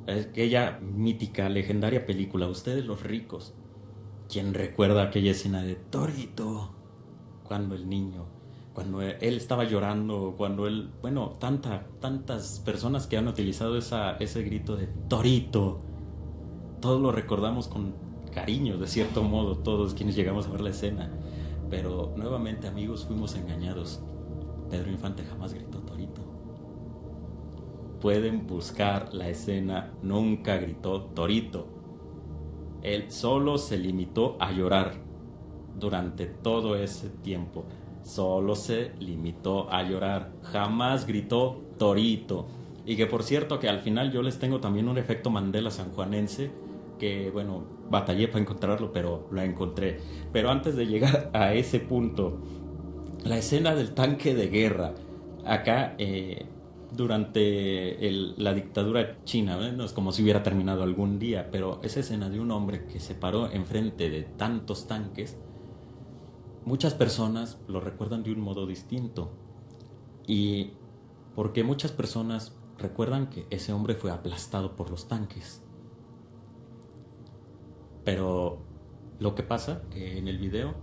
A: aquella mítica, legendaria película, Ustedes los ricos. ¿Quién recuerda aquella escena de Torito? Cuando el niño, cuando él estaba llorando, cuando él, bueno, tantas personas que han utilizado ese grito de Torito, todos lo recordamos con cariño, de cierto modo, todos quienes llegamos a ver la escena. Pero nuevamente, amigos, fuimos engañados. Pedro Infante jamás gritó Torito. Pueden buscar la escena, nunca gritó Torito. Él solo se limitó a llorar durante todo ese tiempo. Solo se limitó a llorar. Jamás gritó Torito. Y que, por cierto, que al final yo les tengo también un efecto Mandela sanjuanense, que bueno, batallé para encontrarlo, pero lo encontré. Pero antes de llegar a ese punto, la escena del tanque de guerra acá, durante la dictadura china, ¿eh? No es como si hubiera terminado algún día, pero esa escena de un hombre que se paró enfrente de tantos tanques, muchas personas lo recuerdan de un modo distinto. Y porque muchas personas recuerdan que ese hombre fue aplastado por los tanques. Pero lo que pasa, que en el video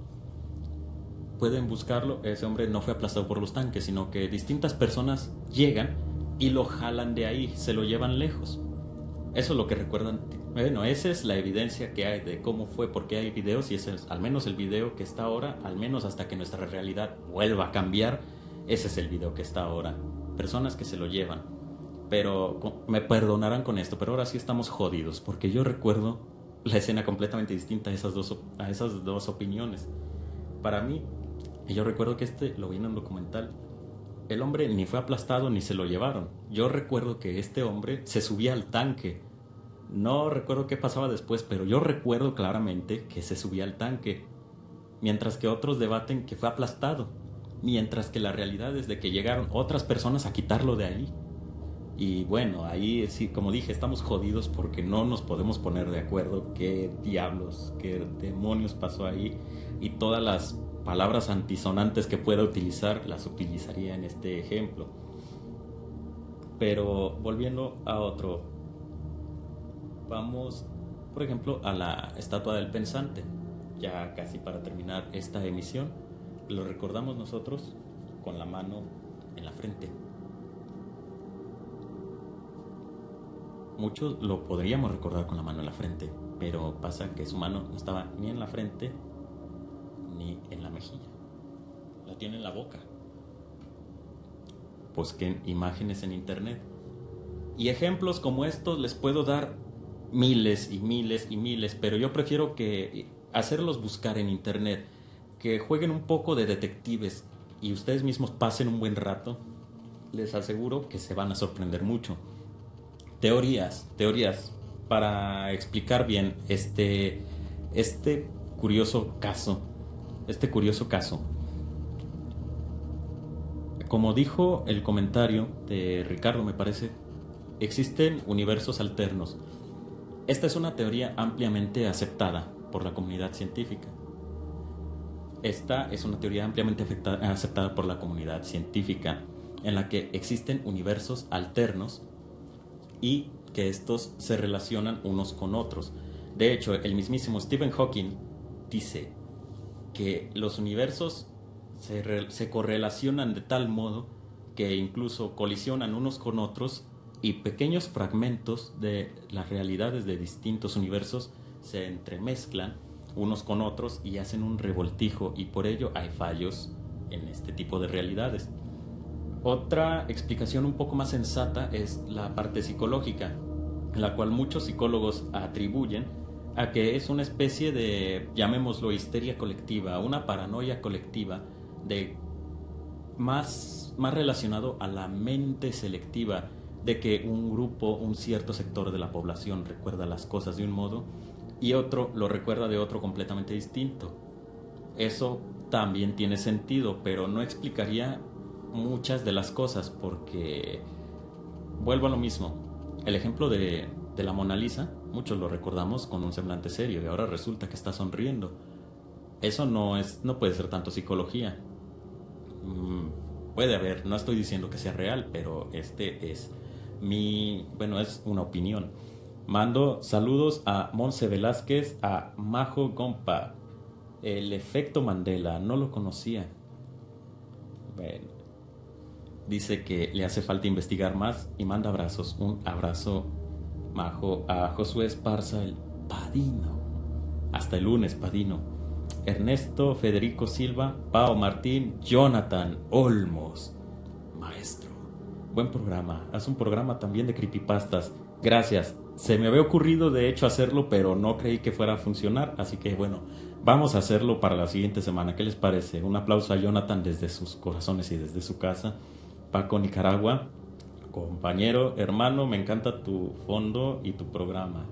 A: pueden buscarlo, ese hombre no fue aplastado por los tanques, sino que distintas personas llegan y lo jalan de ahí, se lo llevan lejos. Eso es lo que recuerdan. Bueno, esa es la evidencia que hay de cómo fue, porque hay videos, y ese es al menos el video que está ahora, al menos hasta que nuestra realidad vuelva a cambiar. Ese es el video que está ahora. Personas que se lo llevan. Pero me perdonarán con esto, pero ahora sí estamos jodidos, porque yo recuerdo la escena completamente distinta a esas dos opiniones. Para mí, yo recuerdo que lo vi en un documental, el hombre ni fue aplastado ni se lo llevaron. Yo recuerdo que este hombre se subía al tanque. No recuerdo qué pasaba después, pero yo recuerdo claramente que se subía al tanque, mientras que otros debaten que fue aplastado, mientras que la realidad es de que llegaron otras personas a quitarlo de ahí. Y bueno, ahí sí, como dije, estamos jodidos porque no nos podemos poner de acuerdo qué diablos, qué demonios pasó ahí, y todas las palabras antisonantes que pueda utilizar las utilizaría en este ejemplo. Pero volviendo a otro, vamos, por ejemplo, a la estatua del pensante. Ya casi para terminar esta emisión, lo recordamos nosotros con la mano en la frente. Muchos lo podríamos recordar con la mano en la frente, pero pasa que su mano no estaba ni en la frente ni en la mejilla. La tiene en la boca. Busquen imágenes en internet. Y ejemplos como estos les puedo dar miles y miles y miles, pero yo prefiero que hacerlos buscar en internet, que jueguen un poco de detectives y ustedes mismos pasen un buen rato. Les aseguro que se van a sorprender mucho. Teorías para explicar bien este curioso caso. Como dijo el comentario de Ricardo, me parece, existen universos alternos. Esta es una teoría ampliamente aceptada por la comunidad científica. Esta es una teoría ampliamente aceptada por la comunidad científica, en la que existen universos alternos y que estos se relacionan unos con otros. De hecho, el mismísimo Stephen Hawking dice que los universos se correlacionan de tal modo que incluso colisionan unos con otros y pequeños fragmentos de las realidades de distintos universos se entremezclan unos con otros y hacen un revoltijo, y por ello hay fallos en este tipo de realidades. Otra explicación un poco más sensata es la parte psicológica, la cual muchos psicólogos atribuyen a que es una especie de, llamémoslo, histeria colectiva, una paranoia colectiva más relacionado a la mente selectiva, de que un grupo, un cierto sector de la población recuerda las cosas de un modo y otro lo recuerda de otro completamente distinto. Eso también tiene sentido, pero no explicaría muchas de las cosas, porque vuelvo a lo mismo. El ejemplo de la Mona Lisa, muchos lo recordamos con un semblante serio y ahora resulta que está sonriendo. Eso no puede ser tanto psicología. Puede haber, no estoy diciendo que sea real, pero es una opinión. Mando saludos a Monse Velázquez, a Majo Gompa. El efecto Mandela, no lo conocía. Bueno, dice que le hace falta investigar más y manda abrazos. Un abrazo, Majo. A Josué Esparza, el Padino. Hasta el lunes, Padino. Ernesto Federico Silva, Pao Martín, Jonathan Olmos. Maestro, buen programa. Haz un programa también de creepypastas. Gracias. Se me había ocurrido de hecho hacerlo, pero no creí que fuera a funcionar, así que bueno, vamos a hacerlo para la siguiente semana. ¿Qué les parece? Un aplauso a Jonathan desde sus corazones y desde su casa. Paco Nicaragua, compañero, hermano, me encanta tu fondo y tu programa.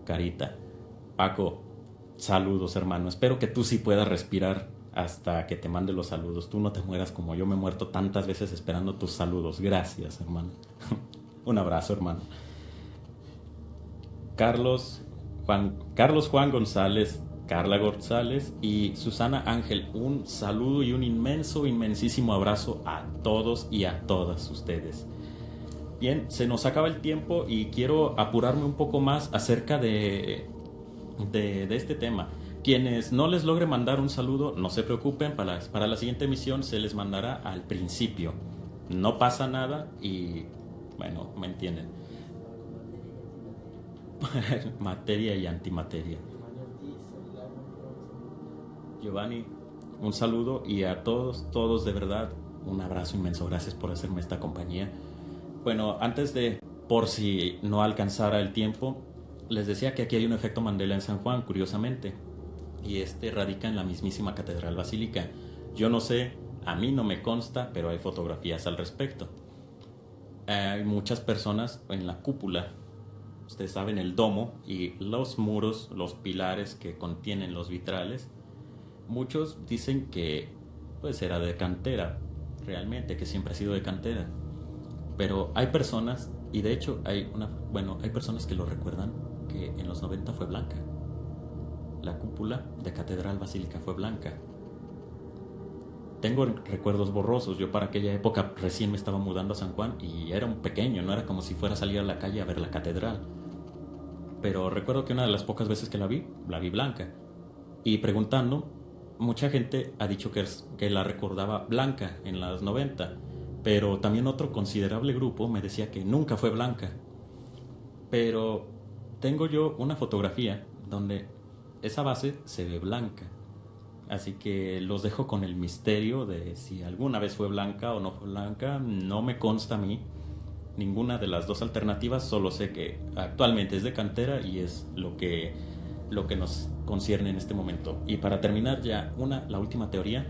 A: Carita. Paco, saludos, hermano. Espero que tú sí puedas respirar hasta que te mande los saludos. Tú no te mueras como yo me he muerto tantas veces esperando tus saludos. Gracias, hermano. Un abrazo, hermano. Carlos Juan González, Carla González y Susana Ángel, un saludo y un inmensísimo abrazo a todos y a todas ustedes. Bien, se nos acaba el tiempo y quiero apurarme un poco más acerca de este tema. Quienes no les logre mandar un saludo, no se preocupen, para la siguiente emisión se les mandará al principio. No pasa nada y bueno, me entienden. Materia y antimateria. Giovanni, un saludo, y a todos de verdad, un abrazo inmenso. Gracias por hacerme esta compañía. Bueno, antes de, por si no alcanzara el tiempo, les decía que aquí hay un efecto Mandela en San Juan, curiosamente, y radica en la mismísima Catedral Basílica. Yo no sé, a mí no me consta, pero hay fotografías al respecto. Hay muchas personas en la cúpula. Ustedes saben, el domo y los muros, los pilares que contienen los vitrales. Muchos dicen que pues era de cantera, realmente, que siempre ha sido de cantera. Pero hay personas, y de hecho hay personas que lo recuerdan, que en los 90 fue blanca. La cúpula de Catedral Basílica fue blanca. Tengo recuerdos borrosos. Yo para aquella época recién me estaba mudando a San Juan y era un pequeño, no era como si fuera a salir a la calle a ver la catedral. Pero recuerdo que una de las pocas veces que la vi blanca. Y preguntando, mucha gente ha dicho que la recordaba blanca en los 90, pero también otro considerable grupo me decía que nunca fue blanca. Pero tengo yo una fotografía donde esa base se ve blanca. Así que los dejo con el misterio de si alguna vez fue blanca o no fue blanca. No me consta a mí ninguna de las dos alternativas, solo sé que actualmente es de cantera y es lo que nos concierne en este momento. Y para terminar ya, la última teoría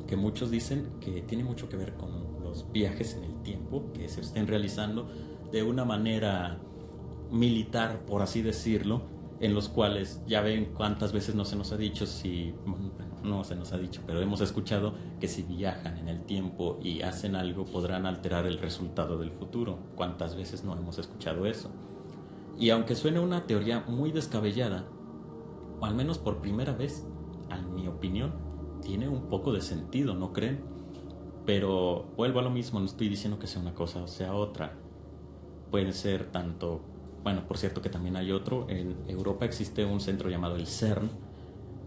A: que muchos dicen que tiene mucho que ver con los viajes en el tiempo que se estén realizando de una manera militar, por así decirlo, en los cuales ya ven cuántas veces no se nos ha dicho no se nos ha dicho, pero hemos escuchado que si viajan en el tiempo y hacen algo podrán alterar el resultado del futuro. ¿Cuántas veces no hemos escuchado eso? Y aunque suene una teoría muy descabellada, o al menos por primera vez, en mi opinión, tiene un poco de sentido, ¿no creen? Pero vuelvo a lo mismo, no estoy diciendo que sea una cosa o sea otra. Pueden ser tanto Bueno, por cierto que también hay otro. En Europa existe un centro llamado el CERN.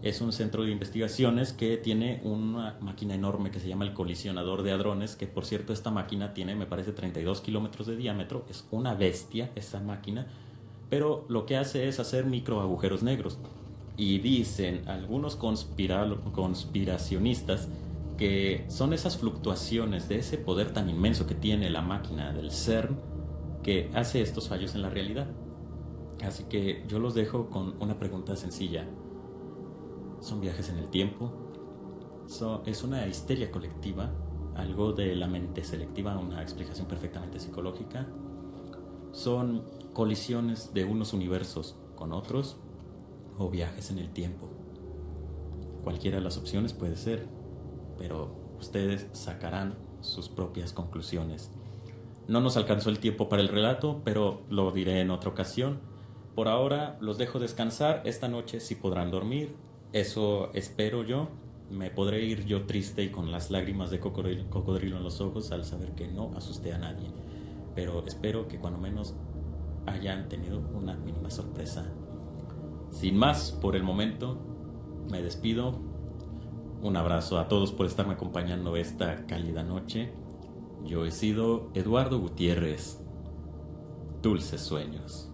A: Es un centro de investigaciones que tiene una máquina enorme que se llama el colisionador de hadrones, que por cierto esta máquina tiene, me parece, 32 kilómetros de diámetro. Es una bestia esa máquina, pero lo que hace es hacer micro agujeros negros. Y dicen algunos conspiracionistas que son esas fluctuaciones de ese poder tan inmenso que tiene la máquina del CERN que hace estos fallos en la realidad. Así que yo los dejo con una pregunta sencilla. ¿Son viajes en el tiempo? ¿Es una histeria colectiva? ¿Algo de la mente selectiva? ¿Una explicación perfectamente psicológica? ¿Son colisiones de unos universos con otros? ¿O viajes en el tiempo? Cualquiera de las opciones puede ser, pero ustedes sacarán sus propias conclusiones. No nos alcanzó el tiempo para el relato, pero lo diré en otra ocasión. Por ahora los dejo descansar. Esta noche sí podrán dormir. Eso espero yo. Me podré ir yo triste y con las lágrimas de cocodrilo en los ojos al saber que no asusté a nadie. Pero espero que cuando menos hayan tenido una mínima sorpresa. Sin más, por el momento, me despido. Un abrazo a todos por estarme acompañando esta cálida noche. Yo he sido Eduardo Gutiérrez. Dulces sueños.